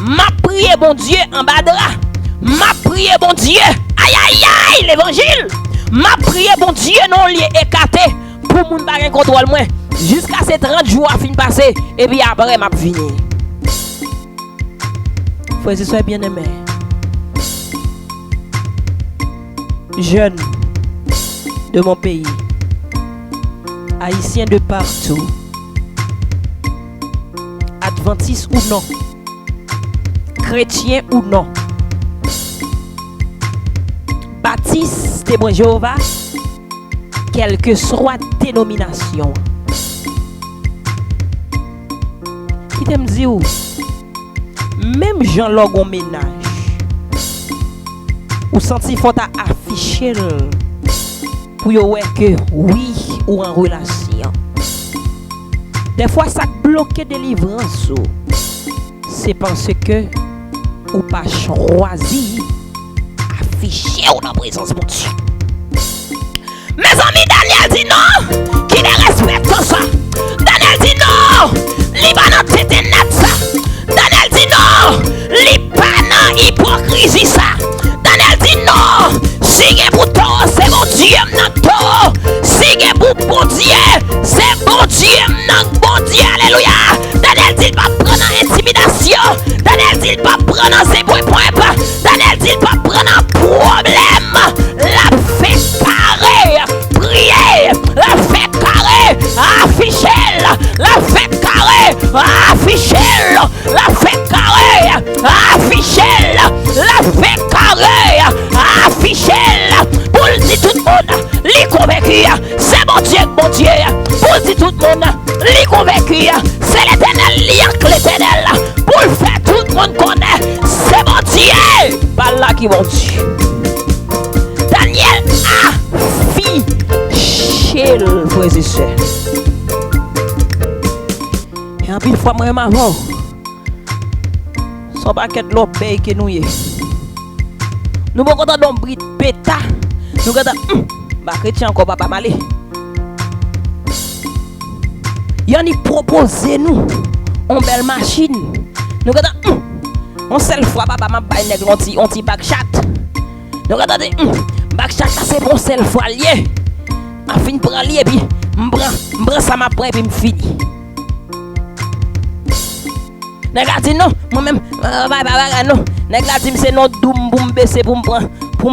M'a prié bon Dieu en badra. M'a prié bon Dieu. Aïe aïe aïe l'évangile. M'a prié bon Dieu non lié écarté pour moun baka gen contrôle moi. Jusqu'à ces 30 jours à fin passer et puis après m'a fini. Frères et sœurs bien-aimés. Jeunes de mon pays. Haïtiens de partout, adventistes ou non, chrétiens ou non, baptistes, témoins Jéhovah, quelle que soit dénomination. Qui t'aime dire, même Jean Logon ménage, ou senti faut afficher pour voir que oui, ou en relation. Des fois, ça bloque délivrance. C'est parce que ou pas choisi afficher dans la présence de mon Dieu. Mes amis, Daniel dit non, qui ne respecte ça. Daniel dit non, Libanon c'était net ça. Daniel dit non, Libanon hypocrisie ça. Daniel dit non, si vous pour toi, c'est mon Dieu, non, si vous pour bon Dieu, c'est bon Dieu, non, bon Dieu, alléluia. Daniel dit pas prendre intimidation. Daniel dit pas prendre ses points. Daniel dit pas prendre problème. La fait carré, prier, la fait carré, afficher, la fait carré, afficher, la fait carré, afficher, la fait carré, afficher, pour le dire tout le monde, les convaincus, c'est mon Dieu, pour le dire tout le monde, les convaincus, c'est l'éternel, l'éternel, pour le faire tout le monde connaît, c'est mon Dieu, par là qui mon Dieu. Daniel a fiché le frère et sœur. Et en plus, fois moi avant, son paquet de l'autre pays que nous y est. Nous sommes contents d'un brit péta. Nous sommes contents, bah chrétien encore pas malé. Il y a proposé nous une belle machine. Nous sommes contents, on seule fois papa m'a bail nèg anti back chat. Nous regardez back chat c'est bon seule fois lié. A fin prend lié puis m'prend ça m'a prend puis m'fini. Nèg a dit non, moi même non. Nèg a dit c'est non doum pour me baisser pour me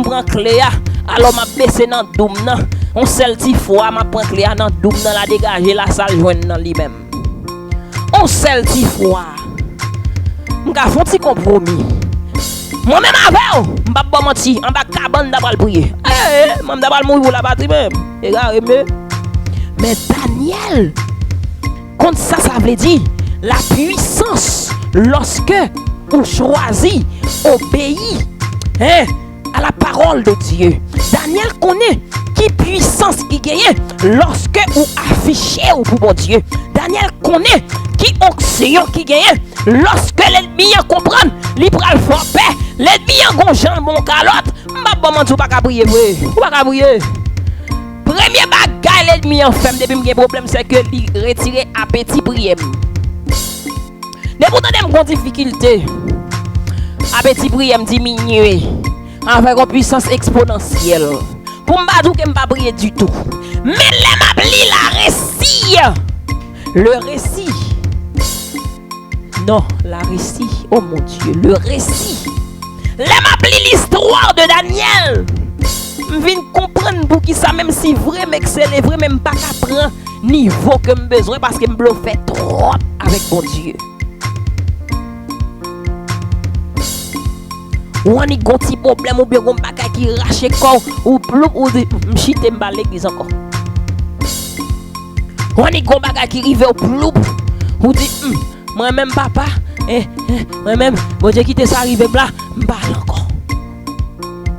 prendre clé. Alors m'a baisser dans doum nan. On seul ti fois m'a prend clé dans doum nan la dégager la salle joindre dans lui-même. On seul ti fois. M'ka font ti compromis. Moi même avec m'pa pas menti en bas cabane d'abal prier. M'am d'abal mourir pour la batterie même. Regarde mais Daniel quand ça veut dire la puissance lorsque on choisit obéir à la parole de Dieu. Daniel connaît qui puissance qui gagne lorsque on affiche pour bon Dieu. Daniel connaît qui onction qui gagne lorsque l'ennemi comprend, il pral fort paix, l'ennemi gon Jean mon calotte, m'a pas menti pas prier pas prier. Premier bagage l'ennemi en fait depuis mon problème c'est que il retirer appétit prier. Mais pourtant des grande difficulté. Appétit prier diminuer avec une puissance exponentielle. Pour m'pa dou que m'pa prier du tout. Mais les m'appeler la récit. Le récit. Non, la récit. Oh mon Dieu, le récit. Les m'appeler l'histoire de Daniel. M'vin comprendre pour qui ça même si vrai mais que c'est vrai même pas qu'à prendre niveau que me besoin parce que me fait trop avec mon Dieu. Ou on a un petit problème ou bien un bagage qui rache corps ou ploup ou m'chite m'ba l'église encore. Ou on a un bagage qui rive au ploup ou dit moi même papa moi même bon Dieu quitter ça arrive là m'ba encore.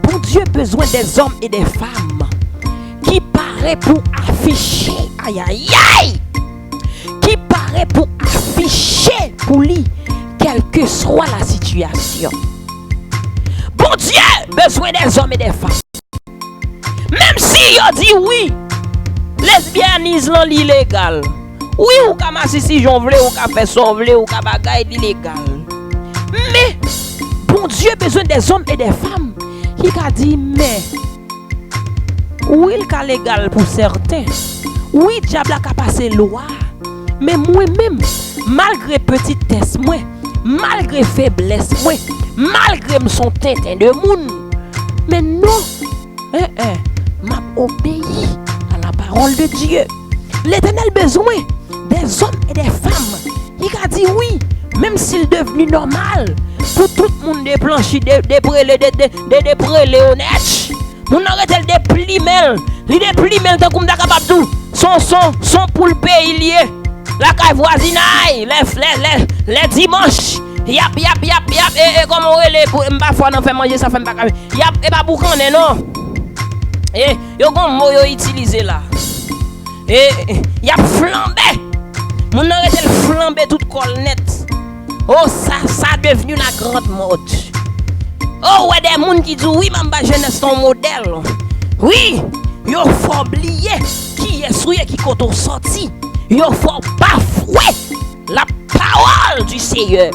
Bon Dieu besoin des hommes et des femmes qui paraît pour afficher aïe aïe aïe qui paraît pour afficher pour lui quelle que soit la situation. Bon Dieu, besoin des hommes et des femmes. Même si yo dit oui, lesbianisme l'illégal. Oui, ou ka massi si j'en vle, ou ka fait son vle, ou ka bagay l'illégal. Mais, bon Dieu, besoin des hommes et des femmes qui a dit, mais, oui, il ka légal pour certains. Oui, diable a passé loi. Mais moi-même, malgré petitesse, moi, malgré faiblesse, moi, malgré son tintin de moun, mais non, m'a obéi à la parole de Dieu. L'Éternel besoin des hommes et des femmes. Il a dit oui, même s'il est devenu normal, pour tout le monde déplancher, déprélé honnête. Mon arrête le déplimel, il déplimel tant qu'on est capable tout. Son pour le pays lié, la caille voisinage, les dimanches. Yap, et comme on relève, m'pa fois non fait manger ça fait m'pa yap, et pas boucan non. Et yo gon mot yo utilisé là. Et y a flambé. Mon arrêté le flambé tout col net. Oh ça devenu la grande mode. Oh ouais des moun qui disent oui Mamba jeunesse ton modèle. Oui, yo faut oublier qui est souillé qui compte sorti. Yo faut bafouer la parole du Seigneur.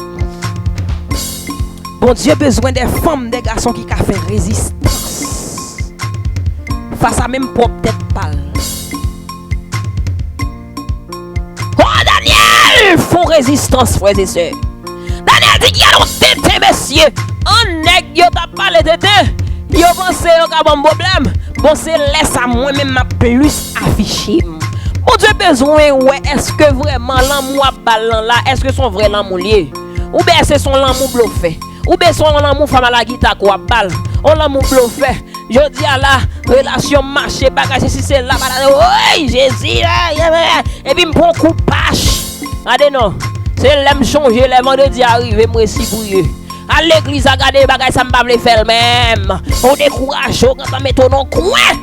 Bon Dieu besoin des femmes, des garçons qui ont fait résistance face à même propre tête pâle. Oh Daniel, font résistance frères et sœurs. Daniel dit qu'il y a un tété messieurs. Un nèg yo t'a parlé tété. Yo pensé yo ka bon problème. Bon c'est laisse à moi même ma plus affiché. Bon Dieu besoin ouais, est-ce que vraiment l'amour balan là, est-ce que son vrai l'amour lié ou bien c'est son l'amour bluffé? Ou bien son l'amour femme à la guitare quoi balle. On l'amour bluffé. Je dis à la relation marché bagage si c'est là oui, Jésus et puis me prend coup pache. Regardez non. C'est l'aime changer les vendredi arriver moi si bouillé. À l'église à garder bagage ça me pas le faire même. On décourage quand on met ton nom coin.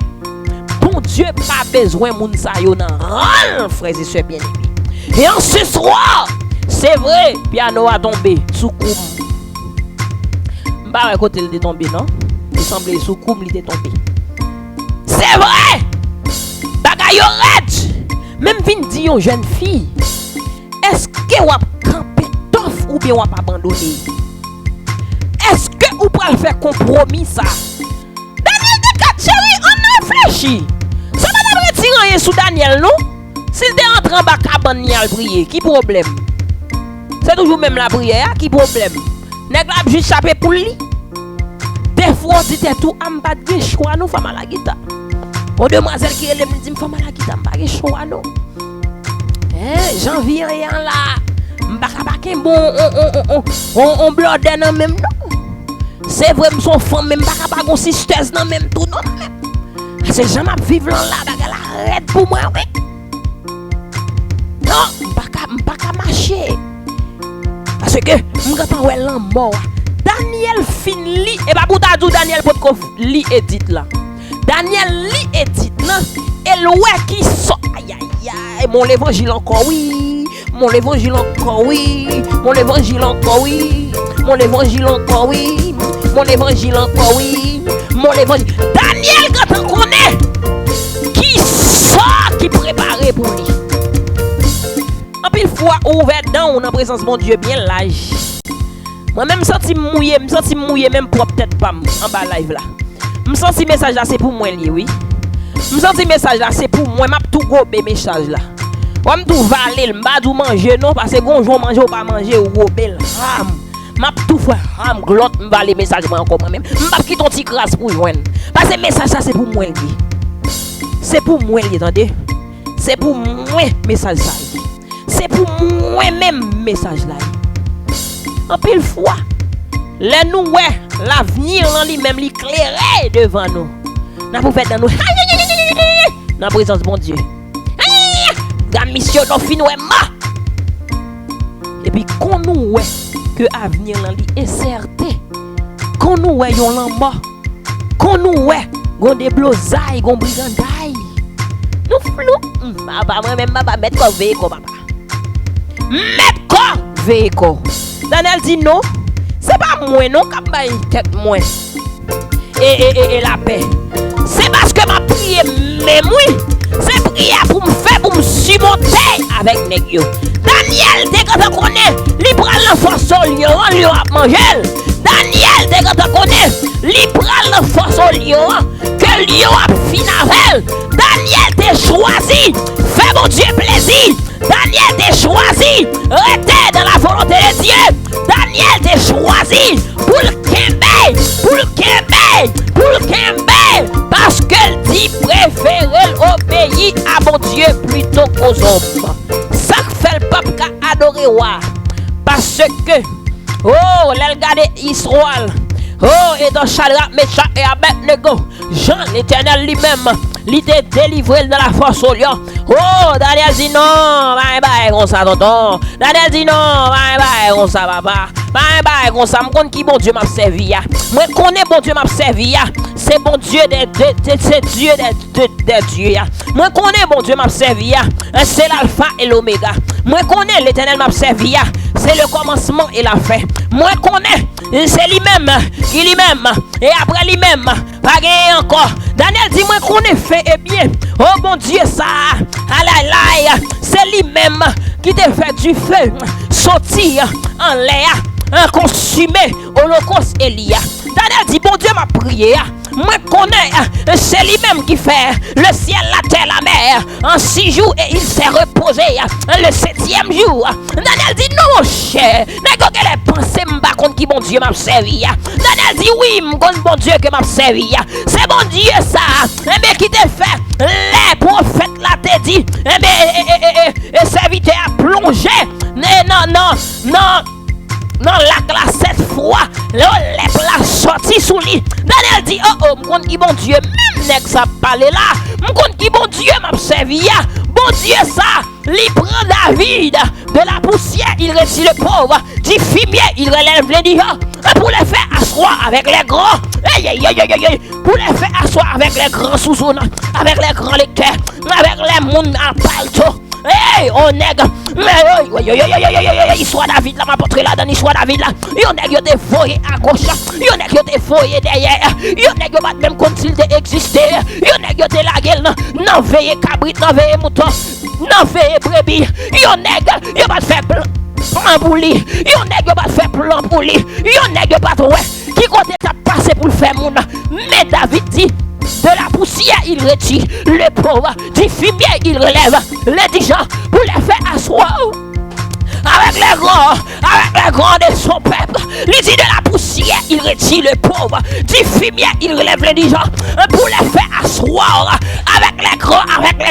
Bon Dieu pas besoin moun sa yo nan ran frères et sœurs bien-aimés. Et en ce soir, c'est vrai, piano a tombé sous coum. M'pa côté il est tombé non? Il semblait sous coum il est tombé. C'est vrai. Bagay yo red. Même vinn di yon jeune fille. Est-ce que ou a campé tof ou bien ou a abandonné? Est-ce que ou pral faire compromis ça? Daniel de chérie, on réfléchit. Ça va pas retirer rien sous Daniel non? S'il te rentre en bas cabane ni al prier, qui problème? C'est toujours même la prière, qui problème? Nèg la juste chapé pour lui. Des fois dit tout am pas de choix nous femme à la guitare. On demoiselle qui elle me dit femme à la guitare pas de choix non. Janvier rien là. M'pa pas bon on blood dans même non. C'est vrai son femme même pas gon sisters dans même tout non même. C'est jamais vivre là bagarre la arrête pour moi oui. Non, m'pa ka marcher. Parce que m'gata ouais lan mort. Daniel fin li et pas pour ta dou Daniel pour li edit là. Daniel li edit là et ouais qui sort aïe aïe aïe mon évangile encore oui. Mon évangile encore oui. Mon évangile encore oui. Mon évangile encore oui. Mon évangile encore oui. Mon évangile Daniel quand on connaît qui sort qui préparé pour lui. En pile fois ouvert dans en présence mon Dieu bien l'âge. Moi même senti mouillé même propre tête pas en bas live là. Me senti message là c'est pour moi li oui. Me senti message là c'est pour moi m'a tout gober message là. Ou me tout valer m'pa tout manger non parce que gonjon manger ou pas manger ou gober ram. M'a tout faire ram glotte m'va les message moi encore moi même. M'pa qui ton petit crasse pour joindre. Parce que message ça c'est pour moi li. C'est pour moi li attendez. C'est pour moi message ça. C'est pour moi-même message là. En pile fois, les nous ouais, l'avenir dans lui-même l'éclairer devant nous. N'a pas fait dans nous. Dans la présence de mon Dieu. La mission nous fin ouais ma. Et puis quand nous ouais que avenir dans lui est certain. Quand nous ouais yon lamba. Quand nous ouais gon des blosailles, gon brigandaille. Nous flou. Papa moi même pas mettre comme veille comme papa. Mettre quoi veille quoi. Daniel dit non, c'est pas moi non qui m'a tête moi. Et la paix. C'est parce que ma prière même oui, c'est prière pour me faire pour me surmonter avec nèg yo. Daniel dès que tu connais, li pral la force au lion, lui a manger. Daniel dès que tu connais, li pral la force au lion, que lion a finavel. Daniel t'es choisi, fais mon Dieu plaisir. Daniel t'es choisi, restez dans la volonté de Dieu. Daniel t'es choisi pour le kembe, parce qu'elle dit préférer obéir à mon Dieu plutôt qu'aux hommes. Ça fait le peuple qui a adoré roi, parce que oh l'elle garde Israël. Oh, et dans Shadrach, Meshach et Abednego, Jean l'Éternel lui-même, il t'a délivré dans la force au lion. Oh, Daniel dit non, bye bye, on ça tonton. Daniel dit non, bye bye, on ça papa. Bah comme ça, me qui bon Dieu m'a servi. Moi connais bon Dieu m'a servi. C'est bon Dieu c'est Dieu des dieux. Moi connais bon Dieu m'a servi. C'est l'alpha et l'oméga. Moi connais l'Éternel m'a servi. C'est le commencement et la fin. Moi connais, c'est lui-même, qui lui-même, et après lui-même, pas gagné encore. Daniel dit, moi connais fait et bien. Oh bon Dieu, ça, c'est lui-même qui te fait du feu sortir en l'air, consumé, holocauste Elia. Daniel dit, bon Dieu m'a prié. Moi connais, c'est lui-même qui fait le ciel, la terre, la mer en 6 jours et il s'est reposé le 7e jour. Daniel dit non mon cher, n'est-ce que les pensées m'ba contre qui bon Dieu m'a servi. Daniel dit oui, m'gonne bon Dieu que m'a servi. C'est bon Dieu ça, mais qui te fait les prophètes là te dit, et serviteur a plongé. Non, la 7 fois, le la sorti sous lui. Daniel dit, oh, m'conne qui bon Dieu, même nèg ça parler là, m'conne qui bon Dieu m'a servi. Bon Dieu ça, il prend David de la poussière, il retire le pauvre, du fumier, il relève les dieux, pour les faire asseoir avec les grands, pour les faire asseoir avec les grands sous-zones, avec les grands lecteurs, avec les mondes en palto. Hey, on nègre, il soit David là, ma portrait là, il soit David là, yon nègre te foyé à gauche, yon nègre te foyé derrière, yon nègre bat même comme s'il te existait, yon nègre te la gueule, non veillé cabrit, non veillé mouton, non veillé brebis, yon nègre, yon bat faire plan pour lui, yon nègre bat faire plan pour lui, yon nègre bat ouais, qui côté t'a passé pour le faire moun, mais David dit, de la poussière, il retire le pauvre, du fumier, il relève les gens pour les faire asseoir avec les grands de son peuple. Il dit de la poussière, il retire le pauvre, du fumier, il relève les gens pour les faire asseoir avec les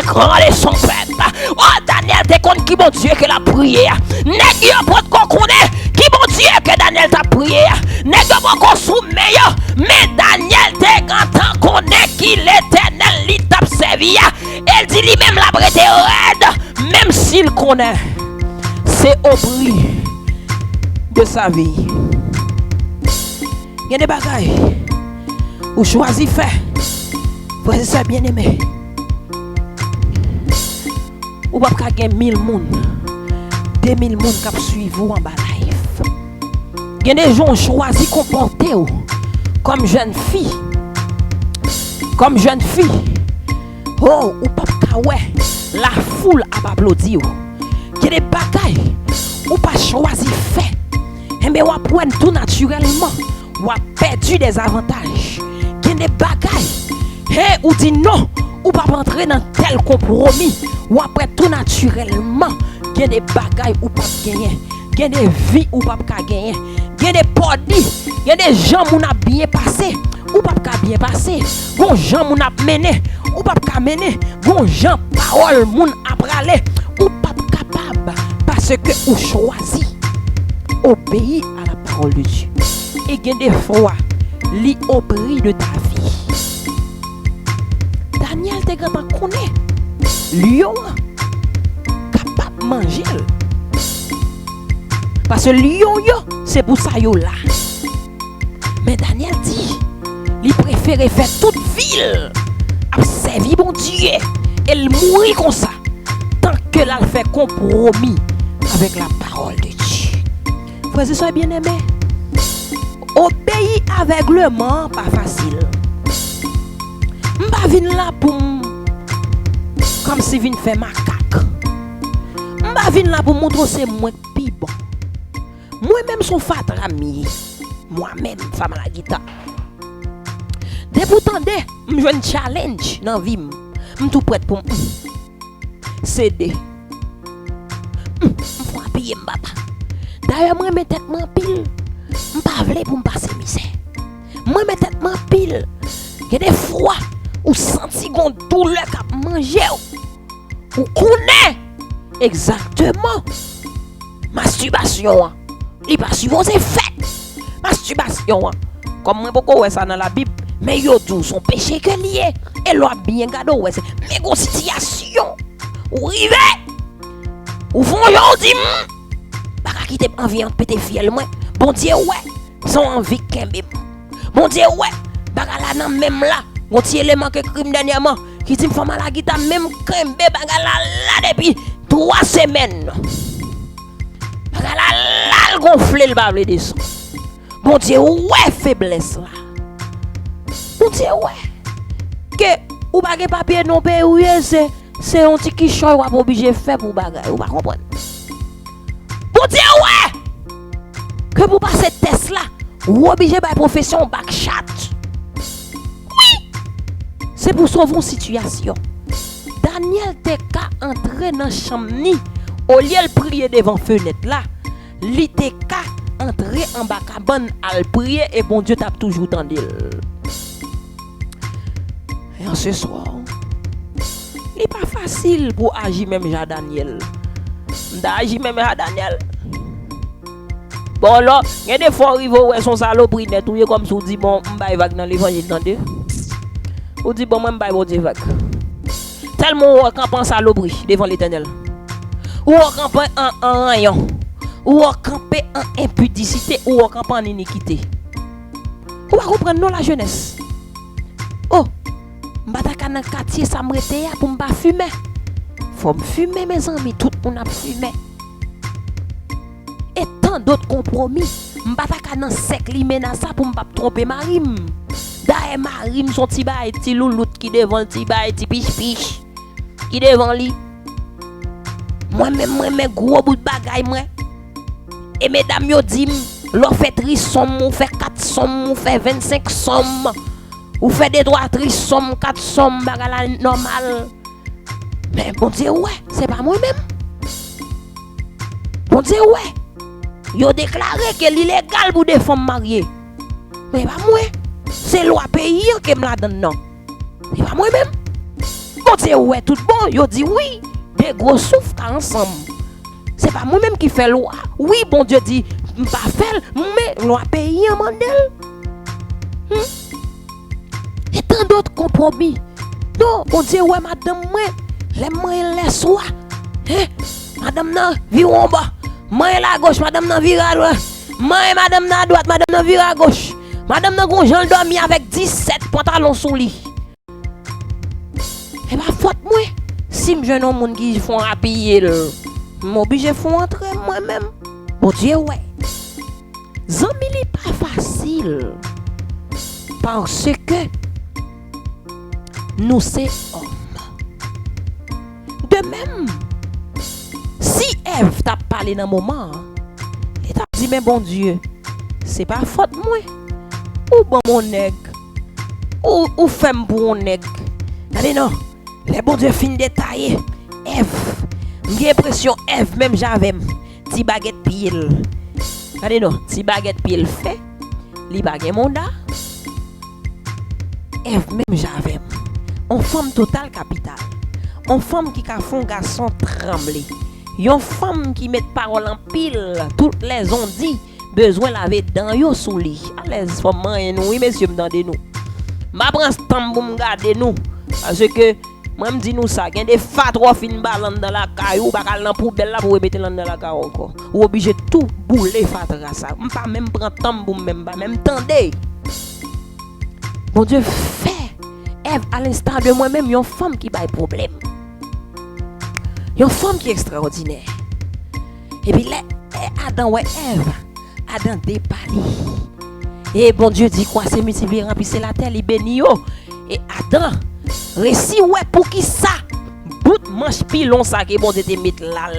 grands de son peuple. Oh Daniel, t'es contre qui bon Dieu que la prière. N'est-ce qu'on connaît qui bon Dieu que Daniel t'a prié. N'est-ce qu'on soumet, mais Daniel t'es content qu'on est qui l'Éternel lui t'a servi. Elle dit lui-même la prêté raide, même s'il connaît. C'est au prix de sa vie. Il y a des bagailles où choisis faire. Frère, c'est bien aimé. Ou pas gagner 1000 personnes, 2000 personnes qui suivent vous en bas life. Il y a des gens qui choisissent comporter comme jeune fille. Comme jeune fille. Oh, ou pas ouais, la foule a applaudi. Il y a des bagailles ou pas choisi fait. Et bien, on apprend tout naturellement. On a perdu des avantages. Il y a des bagailles. Et ou dit non, ou pas rentrer dans tel compromis. Ou après tout naturellement. Il y a des bagailles ou pas gagner. Il y a des vies ou pas gagner. Il y a des podis. Il y a des gens qui ont bien passé. Ou pas bien passé. Bon gens qui ont mené. Ou pas mener. Bon gens parole moun a pralé. Ou pas capable parce que ou choisit obéir à la parole de Dieu. Et il y a des fois li au prix de ta vie. Daniel te grand connaît lion capable manger. Parce que lion c'est pour ça yo là. Mais Daniel dit il préférait faire toute ville à servir bon Dieu et il mourir comme ça. Tant que là fait compromis avec la parole de Dieu. Frères et sœurs bien-aimés, obéir aveuglement pas facile. M'pa vinn là pour comme si vinn faire macaque. M'pa vinn là pour montrer c'est moi pi bon. Moi-même son fatrami. Moi-même femme à la guitare. Dès pourtant m'jou un challenge dans vie. M'tou prête pour céder. M'fou appuyer m'papa. D'ailleurs, moi, mes têtes m'en pile. M'pas vle pour m'passer misère. Moi, mes têtes m'en pile. Il y a des fois où senti gon douleur k'ap manger. Ou connaît exactement masturbation. Il pas supposé fait. Masturbation. Comme moi, beaucoup ouais ça dans la Bible. Mais yo tout son péché que lié. Et l'a bien gado ouais c'est. Mais gon situation. Ou rive. Ou font yo dit pas quitter envie de péter fiel moi Bon Dieu, ouais, son envie kembe. Bon Dieu, ouais, bagala nan même là. Bon Dieu, élément que crime dernièrement. Qui dit femme la guitare même kembe bagala là depuis 3 semaines. Bagala là le gonfler le bable descend. Bon Dieu, ouais, faiblesse là. Bon Dieu, ouais. Que ou bagay papier non payé ou c'est un petit qui choy ou pas obligé faire pour bagay ou pas comprendre. Bon Dieu, ouais. Que pour passer test là, ou obligé par profession bac chat. Oui. C'est pour sauver une situation. Daniel te ka entrer dans chambre ni au lieu de prier devant fenêtre là, li te ka entrer en bas cabane à prier et bon Dieu t'a toujours tendu. Et en ce soir, il n'est pas facile pour agir même à Daniel. D'agir même à Daniel. Bon là, il y a des fois arrivé où son saloperie net ou comme si on dit bon, m'baye vague dans l'évangile tendez. On dit bon, moi m'baye bon Dieu vague. Tellement on campe en saloperie devant l'Éternel. Ou on campe en rayon. Ou on campe en impudicité ou on campe en iniquité. Ou va comprendre non la jeunesse. Oh, m'bataka dans quartier ça m'rete ya pour m'pa fumer. Faut me fumer mes amis, tout le monde a fumé. Et tant d'autres compromis. M'bataka dans sec li menace pour m'pa tromper marim. D'ailleurs marim son ti bay ti loulout qui devant ti bay ti piche qui devant li. Moi même gros bout de bagay moi. Et mesdames yo dit l'on fait 3 sommes, on fait 4 sommes, on fait 25 sommes. Ou fait des 3 sommes, 4 sommes bagala normal. Mais bon Dieu ouais, c'est pas moi même. Bon Dieu ouais. Yo déclaré que l'illégal pour des femmes mariées. Mais pas moi. C'est loi pays qui me la donne non. Mais pas moi même. Bon Dieu ouais tout bon, yo dit oui. Des gros souffles ensemble. C'est pas moi même qui fait loi. Oui, bon Dieu dit pas faire mais loi pays en mandel. Et tant d'autres compromis. Non, bon Dieu ouais madame moi, les mains laisse soi. Madame nan vire en bas. Main la gauche, madame nan vire à droite. Main madame nan à droite, madame nan vire à gauche. Madame nan gon Jean dormi avec 17 pantalons sous lit. Et pas faute moi. Si me jeune homme qui font rapiller m'oblige font entrer moi-même. Bon Dieu ouais. Zami li pas facile. Parce que nous c'est hommes. De même, si Ève t'a parlé dans un moment, il t'a dit mais bon Dieu, c'est pas faute moi. Ou bon mon nègre. Ou femme pour mon nègre. Allez non, les bon Dieu fin détaillé. Ève, j'ai l'impression Ève même j'avais ti baguette pile. Allez non, ti baguette pile fait, li baguette monda. Ève même j'avais. On femme totale capitale. On femme qui a font garçon trembler. Une femme qui met parole en pile. Toutes les ont dit besoin laver dans yo sous lit. À l'aise femme nous, oui messieurs m'entendez nous. M'a prend stamp pour me garder nous parce que moi me dit nous ça, gain des fat trop fin balan dans la caillou, ba kal dans poubelle là pour mettre dans la caillou encore. Ou obligé tout bouler fatra ça. On pas même prendre temps pour même pas même tendez. Bon Dieu fait Ève à l'instar de moi-même une femme qui bail problème. Une femme qui est extraordinaire. Et puis là Adam ouais Ève, Adam dépali. Et bon Dieu dit quoi c'est multiplier remplir la terre, il bénit yo. Et Adam récit ouais pour qui ça bout manche pilon ça que bon Dieu te mettre là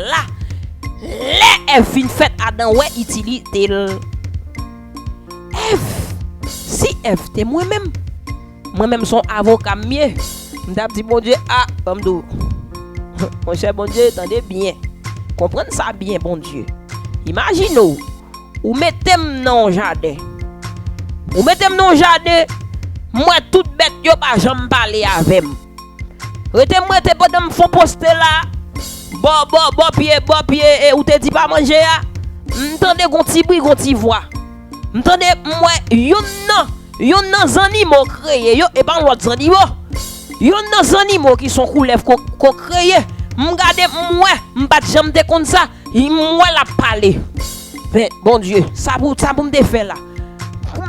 les Ève fin fait Adam ouais utilité Ève si Ève t'es moi-même son avocat mieux m'd'a dit bon Dieu ah pamdou mon cher bon Dieu attendez bien comprenez ça bien bon Dieu imagine ou mettez dans jardin moi toute bête yo pas jamais parler avec moi. Rete-moi te pendant me font poster là. Bon pied et ou te dit pas manger ya. M'tendez gon ti bruit gon ti voix. M'tendez moi yon nan zanimo créé yo et pas l'autre zanimo. Yon nan zanimo qui sont coulève ko créé. M'gade moi m'pas jamais te comme ça, moi la parler. Mais bon Dieu, ça pour me défaire là.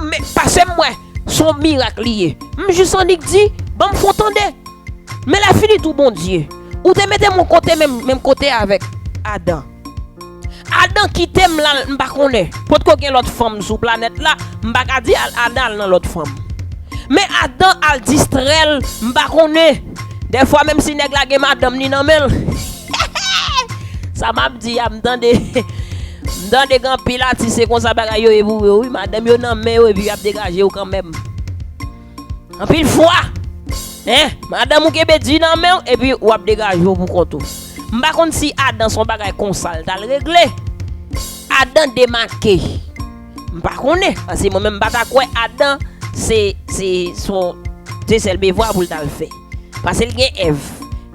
Mais passez-moi son miracle lié. Juste en dit, bon me faut tendre. Mais la fini tout bon Dieu. Ou te mettez mon côté même côté avec Adam. Adam qui t'aime là, m'pa connaît. Pour qu'il y ait l'autre femme sur planète là, m'pa ka di Adam dans l'autre femme. Mais Adam al distrait, m'pa connaît. Des fois même si nèg la gen madame ni nan mel. Ça m'a dit a m'tande dans des grands pilates c'est comme ça bagay yo et oui madame yo nan men yo et puis a dégager quand même. En pile fois madame ou kebe di nan men et puis ou a dégager pour compte. M'pa konn si Adam son bagay konsal t'al réglé. Adam démarqué. M'pa connait parce que moi même pas quoi Adam c'est son c'est le bevoir pour t'al fait. Parce qu'il y a Ève.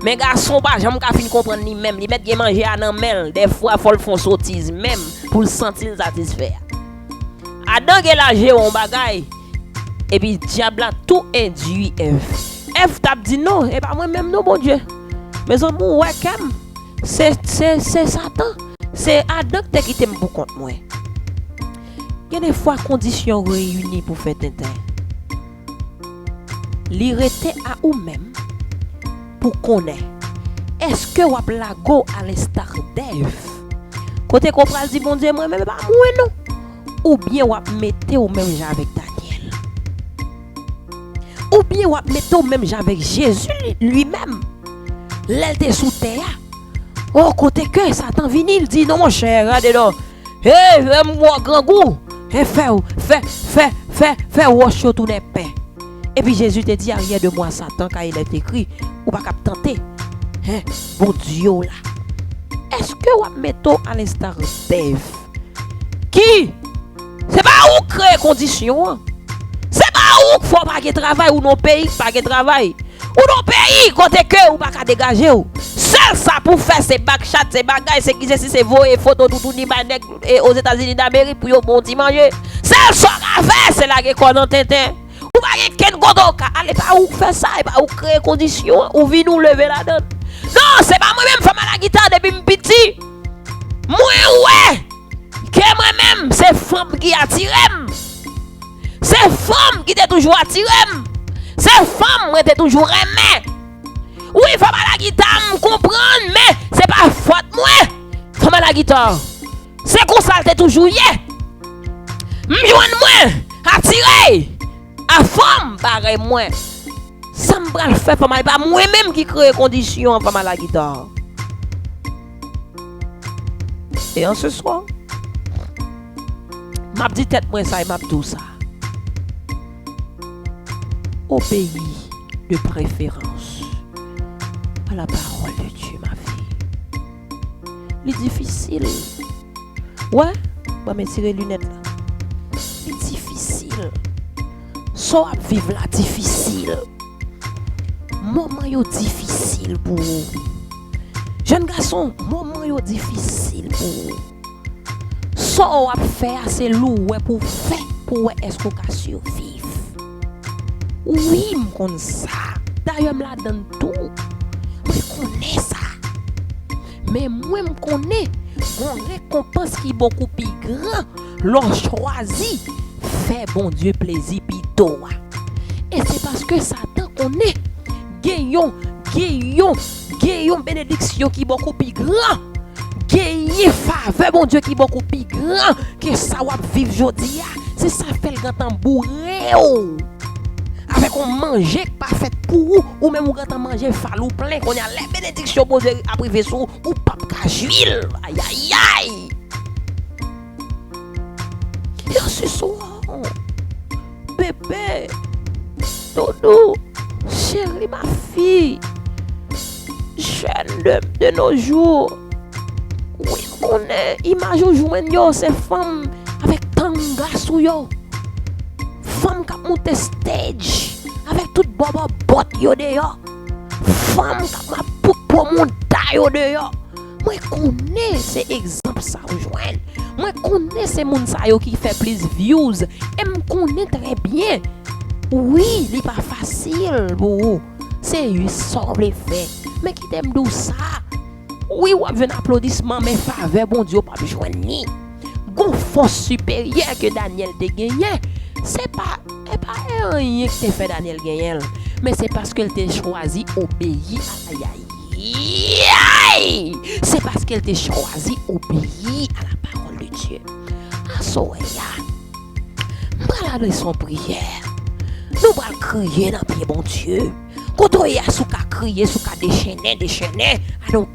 Mais garçon pas jamais ka fin comprendre ni même, li met gen manger à nan mel, des fois faut le font sottise même pour le sentir satisfait. Adam gen la gè on bagay et puis diable a tout induit Ève. Ève t'a dit non, et pas moi même non bon Dieu. Mais on mou ouais kam. C'est Satan. C'est Adam qui t'aime pour compte moi. Il y a des fois conditions réunies pour faire tintin. L'irrité à ou même pour connaître. Est-ce que vous avez la go à l'instar d'Ève? Côté qu'on pral dit bon Dieu moi même pas moi non. Ou bien vous mettez au même genre avec Daniel. Ou bien vous mettez au même genre avec Jésus lui-même. L'elle sous terre. Oh côté que Satan vini il dit non mon cher regardez là. Hey, moi grand goût. Et fais wash tout les pains. Et puis Jésus te dit arrière de moi Satan car il est écrit ou pas cap tenter. Bon Dieu là. Est-ce que vous mettez à l'instar d'Ève? Qui? C'est pas où créer conditions. C'est pas où faut pas que travail ou non pays pas que travail. Ou non pays côté que ou pas ka dégager ou. Seul ça pour faire ces backchat, ces bagages, c'est qui c'est voyer photo tout ni banek aux États-Unis d'Amérique pour yo bon di manger. Seul ça ka faire c'est la qu'on en tintin. Ou pas ken godo ka allez pas où faire ça, pas où créer conditions ou vi nous lever la donne. Non, c'est pas moi même femme à la guitare depuis petit. Moi ouais. Que moi même c'est femme qui attire. C'est femme qui t'est toujours attiré. C'est femme moi t'es toujours aimé. Oui, femme à la guitare, me comprendre, mais c'est pas faute moi. Femme à la guitare. C'est qu'on ça t'es toujours yé. M'joine moi, attiré. À femme pareil moi. Ça me bral fait femme pas moi même qui crée conditions femme à la guitare. Et en ce soir, m'a dit tête moi ça et m'a tout ça. Au pays de préférence à la parole de Dieu, ma fille. C'est difficile. Ouais, je vais me tirer les lunettes là. C'est difficile. So à vivre là difficile. Moment yo difficile pour vous. Jeune garçon, moment yo difficile pour vous. So à faire assez lourd pour faire pour est-ce qu'on peut survivre. Oui, je connais ça. D'ailleurs, je la donne tout. Je connais ça. Mais moi, je connais une récompense qui est beaucoup plus grande. L'on choisit faire bon Dieu plaisir pito. Et c'est parce que Satan connaît gagnons bénédiction qui est beaucoup plus grand. Gagner faveur bon Dieu qui est beaucoup plus grand que ça va vivre aujourd'hui. C'est ça fait le grand tambouré. Avec on manger pas fait pour ou même quand on manger falou plein qu'on a les bénédictions pour à privé sous ou pas casuil aïe aïe aïe et ce soir bébé dodo chérie ma fille jeune de nos jours oui on est imagine jouen yo ces femmes avec tanga sou yo femme qui monte stage avec toute bobo bot yo dehors femme qui m'a pour monter yo dehors moi connais ces exemples ça rejoindre moi connais ces moun ça yo qui fait plus views et me connais très bien oui il pas facile pour c'est lui semble fait mais qui t'aime d'où ça oui ou un applaudissement mais faveur bon Dieu pas joindre ni gon force supérieure que Daniel te gagné. C'est pas rien que te fait Daniel gagner, mais c'est parce qu'elle t'a choisi obéir à c'est parce qu'elle t'a choisi obéir à la parole de Dieu. À Soya, nous allons son prière. Nous allons crier dans le pied bon Dieu. Quand on y a sous qu'à crier, sous qu'à déchaîner. I don't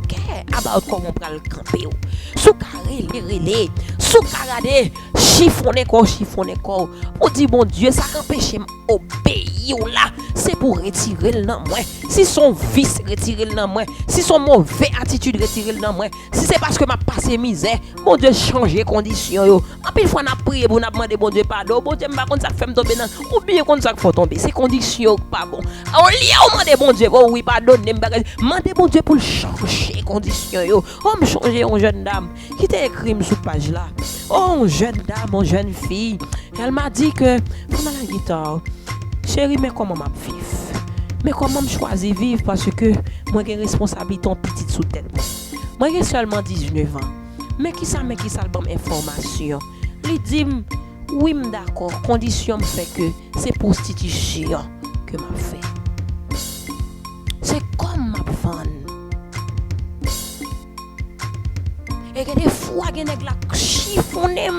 care about comment on va le camper. Sous qu'à relais. Sous qu'à regarder, chiffonner corps. Pour dire bon Dieu, ça empêche m'obéir là. C'est pour retirer le nom moi. Si son vice retirer le nom moi, si son mauvais attitude retirer le nom moi, si c'est parce que m'a passé misère, bon Dieu changer condition yo. En pile fois n'a prié pour n'a demander bon Dieu pardon, bon Dieu pas comme ça fait me tomber dans ou bien comme ça faut tomber, c'est condition pas bon. On lié au demander bon Dieu, oh oui pardonner demander bon Dieu pour changer condition yo. On me changer une jeune dame qui t'a écrit sur page là. Oh une jeune dame, une jeune fille, elle m'a dit que pour la guitare chérie, mais comment m'a vivre? Mais comment me choisir vivre parce que moi j'ai responsabilité en petite sous tête. Moi j'ai seulement 19 ans. Mais qui ça le bon information? Il dit oui, d'accord, condition me fait que c'est prostitution que m'a fait. C'est comme ma femme. Et que des fois il y a des la chiffonné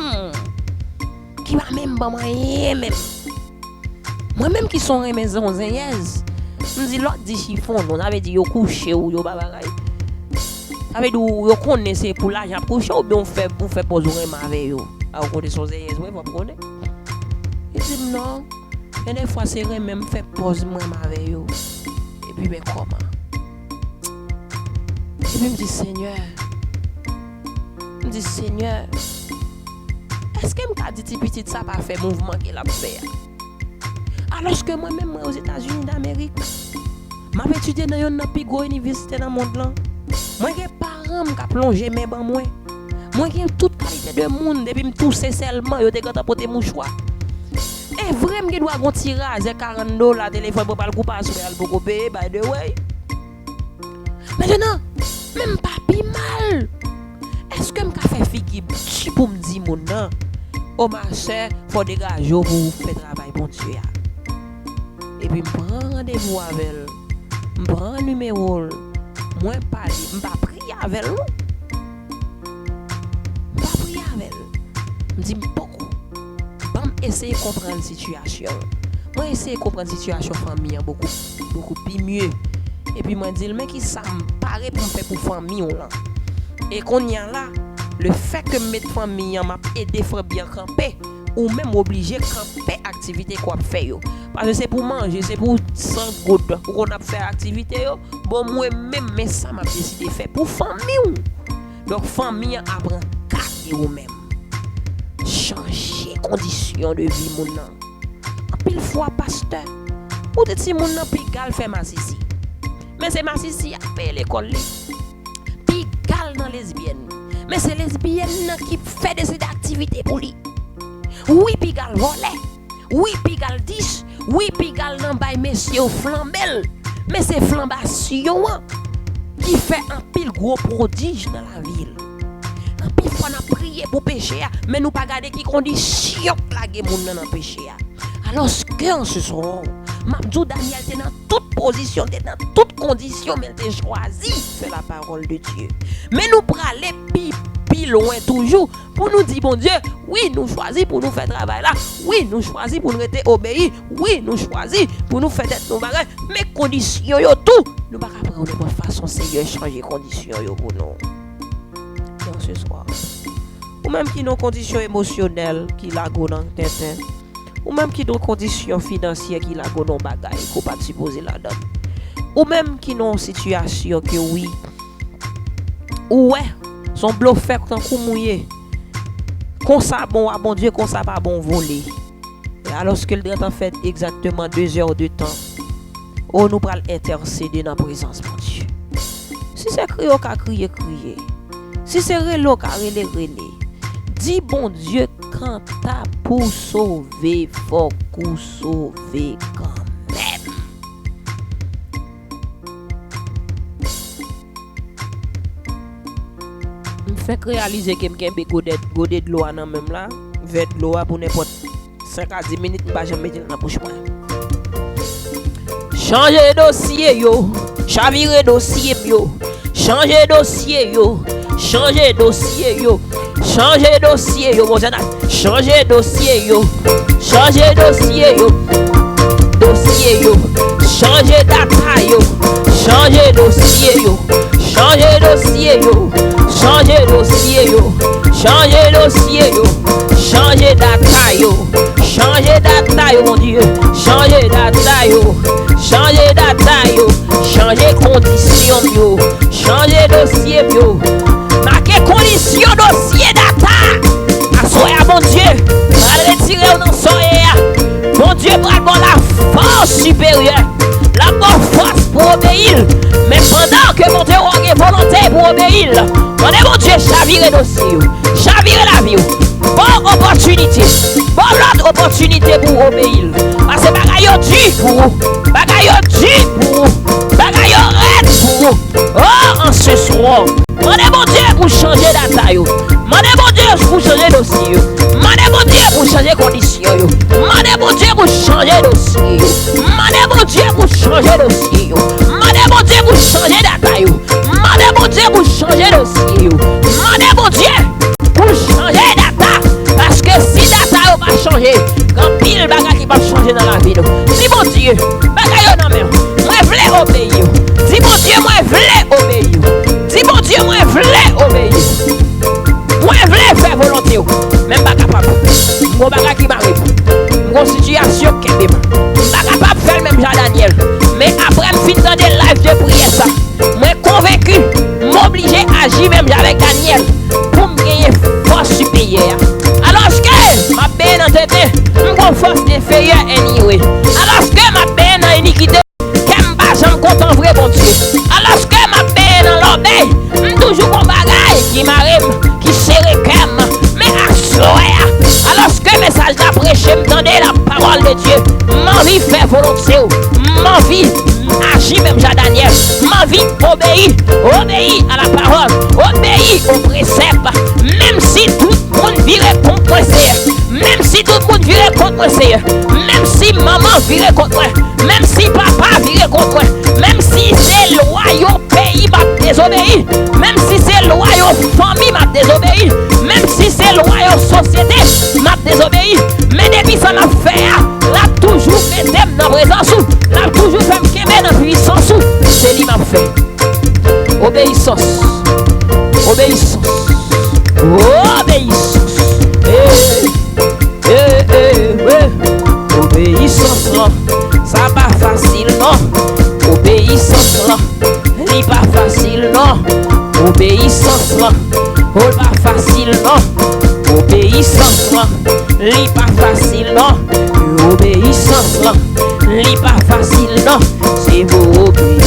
qui m'a même pas même. Moi-même qui sont mes maisons zéniez, on dit l'autre dit chiffon, on avait dit yo couché ou yo babagaï. Avec nous yo connaissez pour l'argent couché ou bien on fait poser avec yo. À côté son zéniez, ouais, vous connaissez. Il dit non, et des fois c'est même fait pose moi avec yo. Et puis mais comment? Et puis me dit Seigneur. Est-ce que me dit petit ça pas fait mouvement qu'il a fait? Alors que moi-même, aux États-Unis d'Amérique, je étudié dans une plus grande université dans le monde. Moi, j'ai parents qui ont plongé mes bancs. Moi, j'ai toute qualité de monde. Depuis que je touche seulement, je suis pour des mouchoirs. Et vraiment, je dois avoir un tirage de $40, téléphone pour le couper, pour payer, by the way. Maintenant, même pas plus mal. Est-ce que je fais figure pour me dire, mon nom, oh ma soeur, il faut dégager pour faire travail pour Dieu. Et puis, je prends rendez-vous avec elle. Je prends un numéro. Moi, je parle. Je ne vais pas prier avec elle. Je ne vais pas prier avec elle. Je dis beaucoup. Je vais essayer de comprendre la situation. Moi, essayer de comprendre la situation de la famille beaucoup plus mieux. Et puis, je dis, mais qui ça me paraît pour me faire pour la famille. Et qu'on y a là, le fait que mes familles m'a aidé à bien camper. Ou même obligé de camper activité qu'on fait yo parce que c'est pour manger, c'est pour sans goutte qu'on a fait activité yo bon moi même mais ça m'a décidé de faire pour famille. Donc famille apprend cadre ou même changer conditions de vie mon nan. En pile fois pasteur ou de si mon nan pigal fait ma sisi. Mais c'est ma sisi a payer l'école li. Pigal dans lesbienne. Mais c'est lesbienne qui fait des activités pour lui. Oui, pigal volet. Oui, pigal 10. Oui, pigal nan bay messieurs flambel. Mais c'est flambation qui fait un pile gros prodige dans la ville. Un pile fois n'a prié pour pécher, mais nous pas garder qui condition la guerre moun nan péché. Alors que en ce soir, Mabdou Daniel était dans toute position, était dans toute condition, mais il a choisi faire la parole de Dieu. Mais nous prenons les plus loin toujours pour nous dire bon Dieu, oui nous choisis pour nous faire travail là, oui nous choisis pour nous être obéis, oui nous choisis pour nous faire nos bagages, mais conditions yo tout, nous pas prendre de bonne façon Seigneur changer conditions yo pour nous. Donc ce soir, ou même qui nos conditions émotionnelles qui la go dans tête, ou même qui nos conditions financières qui la go dans bagaille qu'on pas supposé la donne, ou même qui nos situations que oui, ouais son bloc fait tant coup mouillé. Comme ça bon à bon Dieu, comme ça pas bon voler. Et alors que le temps fait exactement 2 heures de temps. On nous pral intercéder dans la présence de Dieu. Si c'est crier, qu'a crier. Si c'est relo, qu'a relé. Dis bon Dieu quand t'as pour sauver, faut qu'on sauver quand même. fait réaliser que m'kembe godé de l'eau nan même là, verre de l'eau pour n'importe 5 à 10 minutes, m'pas jamais mettre dans bouche moi. Changer dossier yo, chavirer dossier yo, changer dossier yo, changer dossier yo, changer dossier yo, mon général, changer dossier yo, changer dossier yo, dossier yo, changer data yo, changer dossier yo, changer dossier yo, changer dossier yo, changer dossier yo, changer data yo, changer data yo, mon Dieu, changer data yo. Changer data yo, changer condition yo, changer dossier yo, marquer condition dossier data. Assoya bon Dieu, va retirer dans soya. Bon Dieu bral bon la force supérieure, la bonne force pour obéir. Mais pendant que mon Dieu a une volonté pour obéir, mon Dieu chavirer dossier yo, chavirer la vie yo. Bonne opportunité, bonne opportunité pour obéir. Parce que bagaille yo dit pour vous, bagaille yo dit pour vous, bagaille yo red pour vous. Oh, en ce soir, mandez mon Dieu pour changer data yo, mandez mon Dieu pour changer dossier yo, mandez mon Dieu pour changer condition yo, mandez mon Dieu pour changer dossier yo, mandez mon Dieu pour changer dossier yo, mandez mon Dieu pour changer data yo, mandez mon Dieu pour changer dossier yo, mandez mon Dieu pour changer data. Parce que si data va changer, quand pile bagage qui va changer dans la vie, dis mon Dieu, bagage non mais moi voulais obéir. Dis mon Dieu, moi voulais obéir. Dis mon Dieu, moi voulais obéir. Moi voulais faire volonté. Même pas capable. Mon bagage qui m'arrive. Mon situation qui est pas capable de faire même Jean Daniel. Mais après me fin dans des lives de prière ça, moi convaincu, m'obliger à agir même avec Daniel pour me gagner force supérieure. Alors que ma peine en tête, m'gon force inférieure anyway. Alors que ma peine en iniquité, qu'aime pas j'en content vrai bon Dieu. Alors que ma peine en l'obéi, toujours mon bagaille qui m'arrive, qui serre comme, mais à soir. Alors que message la prêcher, m'tendez la parole de Dieu, m'envie faire volonté, m'envie agir même Jean Daniel, m'envie obéir, obéir à la parole, obéir au précepte, même si tout le monde virait contre moi, même si tout le monde virait contre moi, même si maman virait contre moi, même si papa virait contre moi, même si c'est le royaume pays m'a désobéi, même si c'est le royaume famille m'a désobéi, même si c'est le royaume société m'a désobéi, mais depuis ça m'a fait, là toujours fait dans la présence, là toujours fait me dans la puissance, c'est lui m'a fait. Obéissance, obéissance, obéissance, obéissance là, ça pas facile non, obéissance là, li pas facile non, obéissance là, oh pas facile non, obéissance là, li pas facile non, obéissance là, li pas facile non, c'est pour obéir,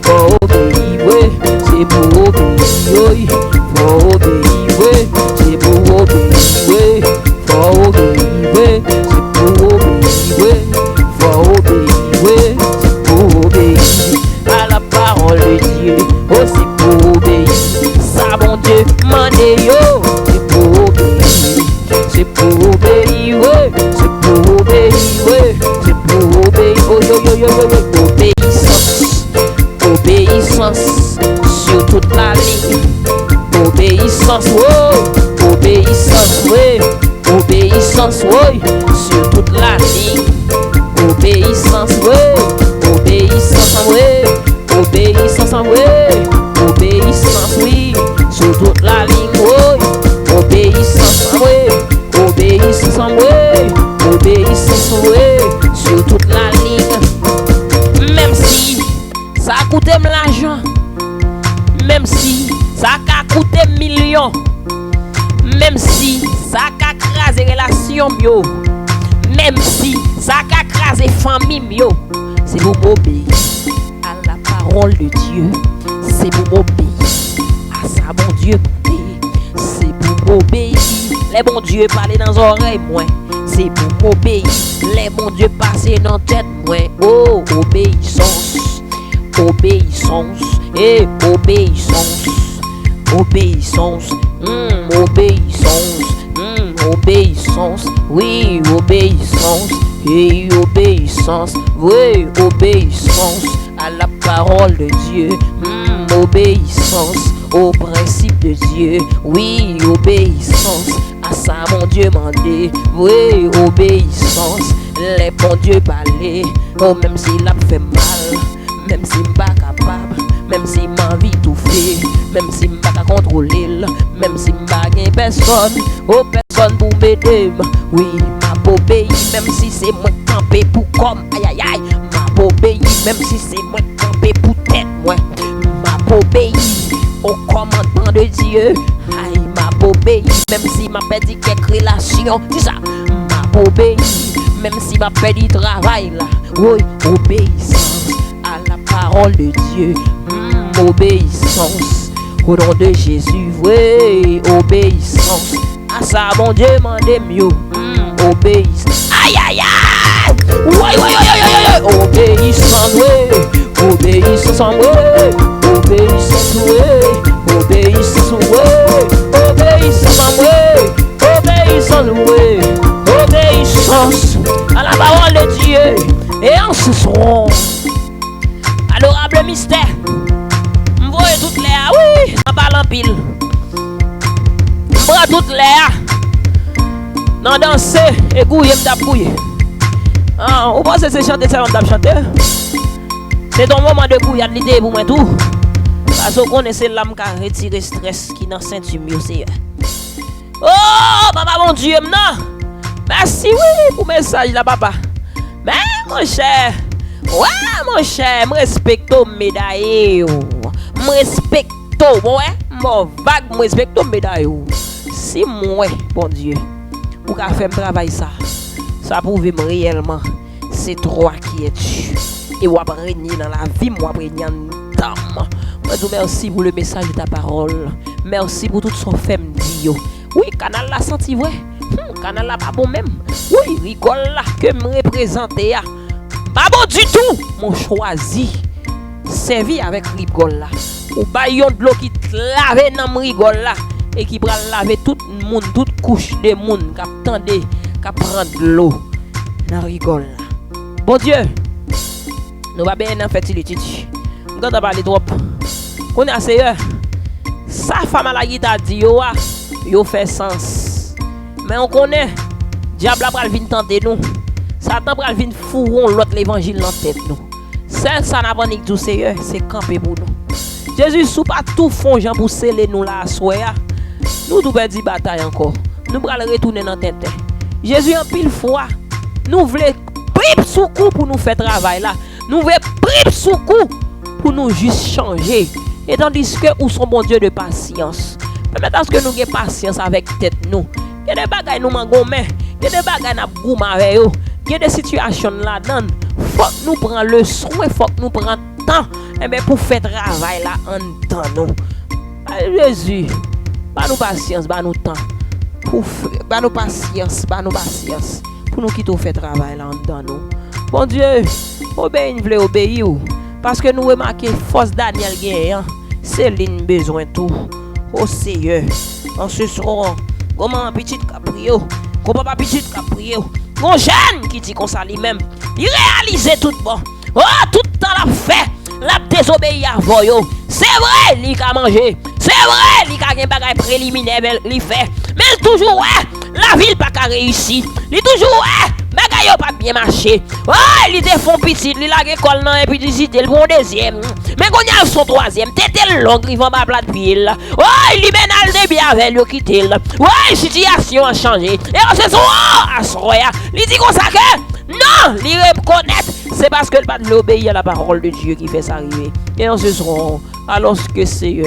faut obéir, ouais, c'est pour obéir, oui, faut obéir, ouais, c'est pour obéir, ouais, faut obéir, ouais, c'est pour obéir, ouais, faut obéir, ouais, c'est pour obéir à la parole de Dieu, oh c'est pour obéir, ça bon Dieu, mandez yo, c'est pour obéir, c'est pour obéir, ouais, c'est pour obéir, ouais, c'est pour obéir, oh yo yo yo yo yo, obéissance, obéissance sur toute la ligne, obéissance, oh, obéissance, ouais, obéissance, ouais, sur toute la ligne, obéissance, ouais, obéissance, ouais, obéissance, ouais, obéissance, oui, sur toute la ligne, ouais, obéissance, ouais, obéissance, ouais, obéissance, ouais, sur toute la ligne, même si ça a coûté l'argent, même si ça a coûté millions, même si ça a crasé relation yo, même si ça a crasé famille yo, c'est pour obéir à la parole de Dieu, c'est pour obéir à sa bon Dieu, c'est pour obéir les bons dieux parler dans les oreilles moi, c'est pour obéir les bons dieux passer dans la tête moi, oh obéissance, obéissance, et obéissance, obéissance, obéissance, obéissance, oui, obéissance, et obéissance, oui, obéissance à la parole de Dieu, obéissance au principe de Dieu, oui, obéissance à ça, mon Dieu mandé, oui, obéissance, les bons dieux parler, oh, même s'il a fait mal, même s'il n'est pas capable, même s'il m'a envie tout fait, même s'il m'a pas contrôler, même s'il m'a pas personne, oh, personne pour m'aider, oui, m'a obéi, même si c'est moi campé pour comme, aïe aïe aïe, m'a obéi, même si c'est moi campé pour tête, moi, m'a obéi au commandement de Dieu, aïe, m'a obéi, même si m'a perdu quelques relations, dis ça, m'a obéi, même si m'a perdu travail là, oui, obéissance à la parole de Dieu, obéissance au nom de Jésus, oui, obéissance à ça, mon Dieu, mandez mieux, obéissance, aïe aïe aïe, oui, oui, oui, oui, oui, obéissance, oui, obéissance, oui, obéissance, oui, obéissance, oui, obéissance, oui, obéissance, oui, obéissance à la parole de Dieu, et en ce soir, adorable mystère, m'voye toutes les oui, en parlant pile, m'voye toutes les dans danser, et gouiller, m'tap gouiller. Ah, vous pensez que c'est chanter ça, on t'a chanté? C'est ton moment de gouillade, l'idée pour moi tout. Parce qu'on connaît c'est l'âme qui a retiré stress qui dans ceinture c'est. Oh, papa mon Dieu, non. Merci oui pour le message là papa. Mais mon cher, ouais mon cher, me respecte médaille. Me respecte, ouais, mon vague me respecte médaille. Si moi, bon Dieu, pour qu'à faire travail ça prouve réellement c'est toi qui es Dieu. Et on va régner dans la vie, moi régner en dame. Moi je merci pour le message de ta parole. Merci pour tout son fait me dit. Oui, canal la senti vrai. Canal la pas bon même. Oui, rigole là que me représenter ya. Pas bon du tout. Mon choisi servi avec rigole là. Ou ba yon de l'eau qui lave dans rigole là et qui pral laver tout le monde, toute couche de monde qui attendait qui prendre de l'eau dans rigole là. Bon Dieu. Nous va bien en fertilité. Quand on parle trop. On a assez sa femme à la guitare dit yo fait sens. Mais on connaît diable pral vinn tenter nous. Satan pral vinn fourron l'autre l'évangile dans tête nous. Ça n'a pas ni tout c'est camper pour nous. Jésus sou pas tout fond Jean pour sceller nous là soya. Nous tout perdu bataille encore. Nous pral retourner dans tête. Jésus en pile fois nous voulons prip sous coup pour nous faire travail là. Nous voulons prip sous coup pour nous juste changer. Et tandis que nous sommes bon Dieu de patience. Permettez que nous ayons patience avec tête nous. Il y a des bagages nous manquons mais il y a des bagages nous goût avec eux. Il y a des situations là-dedans. Faut que nous prenions le soin, faut que nous prenions temps pour faire travail là en temps nous. Jésus, pas nous patience, pas nous temps. Pas nous patience, pour nous quitter faire travail là en temps nous. Bon Dieu, obéir, nous voulons obéir. Parce que nous remarquons force Daniel gagne, c'est l'une besoin tout. Oh Seigneur, en ce soir, comment petit caprio, comment papa petit caprio, mon jeune qui dit qu'on ça lui-même, il réalise tout bon. Oh, tout le temps la fait, la désobéi à voyo. C'est vrai, il a mangé. C'est vrai, il a un bagage préliminaire, il fait. Mais toujours, ouais, la ville pas qu'à réussir. Il toujours, ouais, bagage pas bien marché. Oh, il te font petit, il a l'école non et puis il le bon deuxième. Mais quand il y a son troisième, t'es long, il va pas plat pile. Oh, il libéral de bien avec lui quitter. Ouais, situation a changé. Et on se soir à soya. Il dit comme ça que non, il reconnaît. C'est parce que le pas de l'obéir à la parole de Dieu qui fait ça arriver. Et on se soir alors que c'est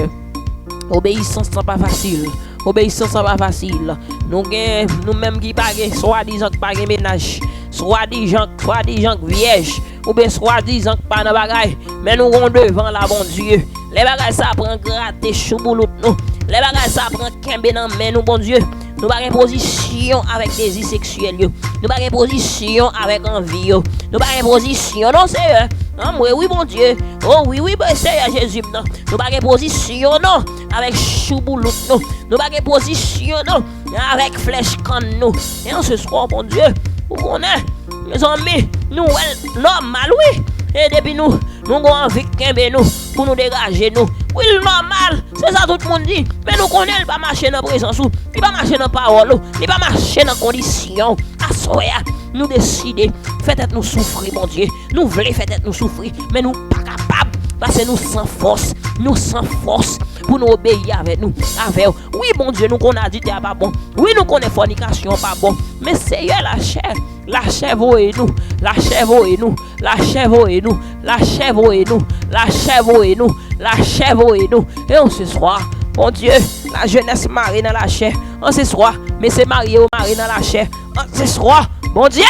obéissance n'est pas facile. Obéissance n'est pas facile. Nous même qui pagons, soi-disant qui pagons ménage, soi-disant vierge, ou bien soi-disant qui pas de bagaille, mais nous on devant la bon Dieu. Les bagailles ça prend gratter chouboulout nous. Les bagailles ça prend kembe dans main nous bon Dieu. Nous pas une position avec désir sexuel. Nous pas une position avec envie. Nous pas une position non c'est Oui, bon Dieu. Oh oui, oui, ben c'est Jésus. Non. Nous pas de position, non. Avec chouboulout, non. Nous pas de position, non. Avec flèche canne, non. Et en ce soir, bon Dieu, vous connaissez, mes amis, nous, normal, oui. Et depuis nous avons envie de nous pour nous dégager, nous. Oui, normal, c'est ça tout le monde dit. Mais nous connaissons, il ne pas marcher dans la présence, il ne pas marcher dans la parole, il ne pas marcher dans la condition. À soya, nous décidons, faites nous souffrir, mon Dieu. Nous voulons faire nous souffrir, mais nous pas capables. Parce que nous sans force pour nous obéir avec nous. Oui, mon Dieu, nous qu'on a dit c'est pas bon. Oui, nous connaissons fornication pas bon. Mais c'est la chair. La chair et nous. La chair et nous. La chair et nous. La chair et nous. La chair et nous. La chair et nous. Et on se soir, mon Dieu, la jeunesse marie dans la chair. On se soir, mais c'est marié au mari dans la chair. On se soir, mon Dieu,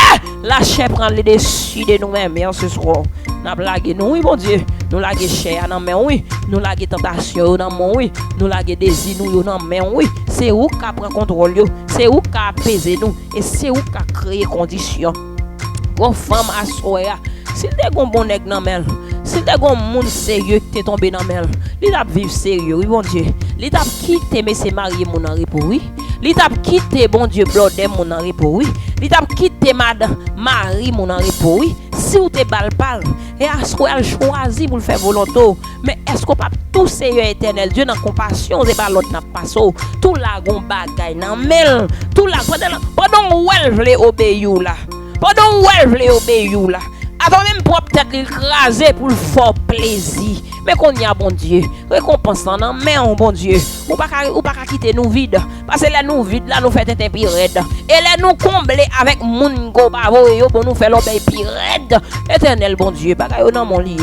la chair prend le dessus de nous-mêmes. Et on se soir, nous blaguons nous, oui, mon Dieu. Nous laguer chair dans main, oui. Nous laguer tentation dans main, oui. Nous laguer désir nous dans main, oui. C'est où qui prend contrôle, c'est où qui apaiser nous et c'est où qui créer conditions. Gon femme à soya, s'il te gon bon nèg dans main, s'il te gon monde sérieux qui t'est tombé dans main, il t'a vivre sérieux, oui bon Dieu. Il t'a quitté mais c'est marié mon en repos, oui. Il t'a quitté bon Dieu blodé mon en repos, oui. Il t'a quitté madame Marie mon en repos, oui. Si vous te balpal et à ce qu'elle choisit pour le faire volonté, mais est-ce qu'on pas tout Seigneur éternel Dieu dans compassion c'est pas l'autre n'a pas ça tout la gon bagay nan mel tout la pendant où elle veut obéir là pendant où elle veut obéir là avant même pour peut-être l'écraser pour le fort plaisir mais qu'on y a bon Dieu récompense dans main bon Dieu ou pas quitter nous vide parce que là nous vide là nous fait un pi raide et là nous combler avec moun go bavo yo pour nous faire l'obéi pi raide éternel bon Dieu bagay dans mon lit.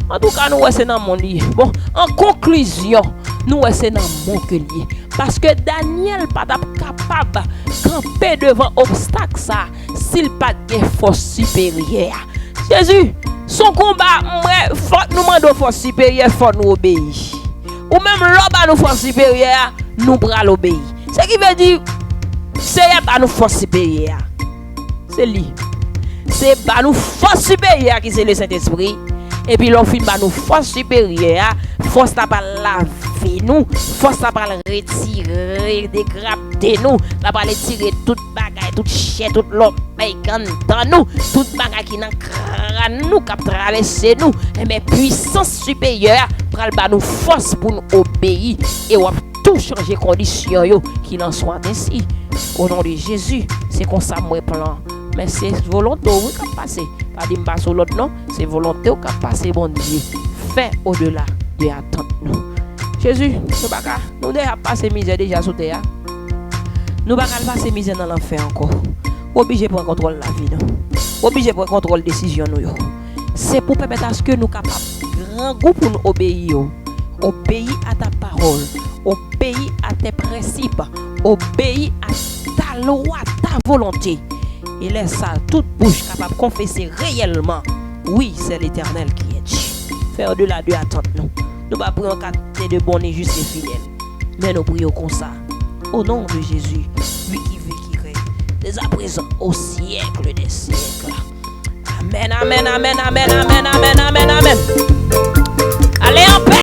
En tout cas, nous c'est dans mon lit. Bon, en conclusion, nous c'est dans mon lié. Parce que Daniel pas capable de camper devant obstacle ça s'il pas de force supérieure. Jésus, son combat, faut nous demander force supérieure, faut nous obéir. Ou même l'homme nous force supérieure, nous pral obéir. Ce qui veut dire, c'est pas nous force supérieure. C'est lui. C'est pas nous force supérieure qui c'est le Saint-Esprit. Et puis l'on fait nous force supérieure, force n'a pas laver nous, force n'a pas retirer, dégrader nous, n'a pas retirer toute bagaille, toute chien, toute l'homme, dans nous, toute bagaille qui n'a crâne nous, qui traverser nous, mais puissance supérieure, pral ba nous force pour nous obéir et on tout changer conditions yo qu'il en soit ainsi. Au nom de Jésus, c'est comme ça moi plan. Mais c'est volonté oui qui passe. Pas dire pas sur l'autre non, c'est volonté qui passe bon Dieu. Fait au-delà de attendre nous. Jésus, nous pas nous déjà passer misère déjà sous terre. Nous pas passer misère dans l'enfer encore. Obligé pour contrôle la vie non. Obligé pour contrôle décision nous. C'est pour permettre à ce que nous capables grand goût pour nous obéir. Obéis à ta parole, obéis à tes principes, obéis à ta loi, ta volonté. Et laisse ça toute bouche capable de confesser réellement. Oui, c'est l'Éternel qui est Dieu. Faire au-delà de attendre nous. Nous ne prions qu'à de bon et juste et fidèle. Mais nous prions comme ça. Au nom de Jésus, lui qui vit, qui règne, dès à présent, au siècle des siècles. Amen, amen, amen, amen, amen, amen, amen, amen. Allez en paix.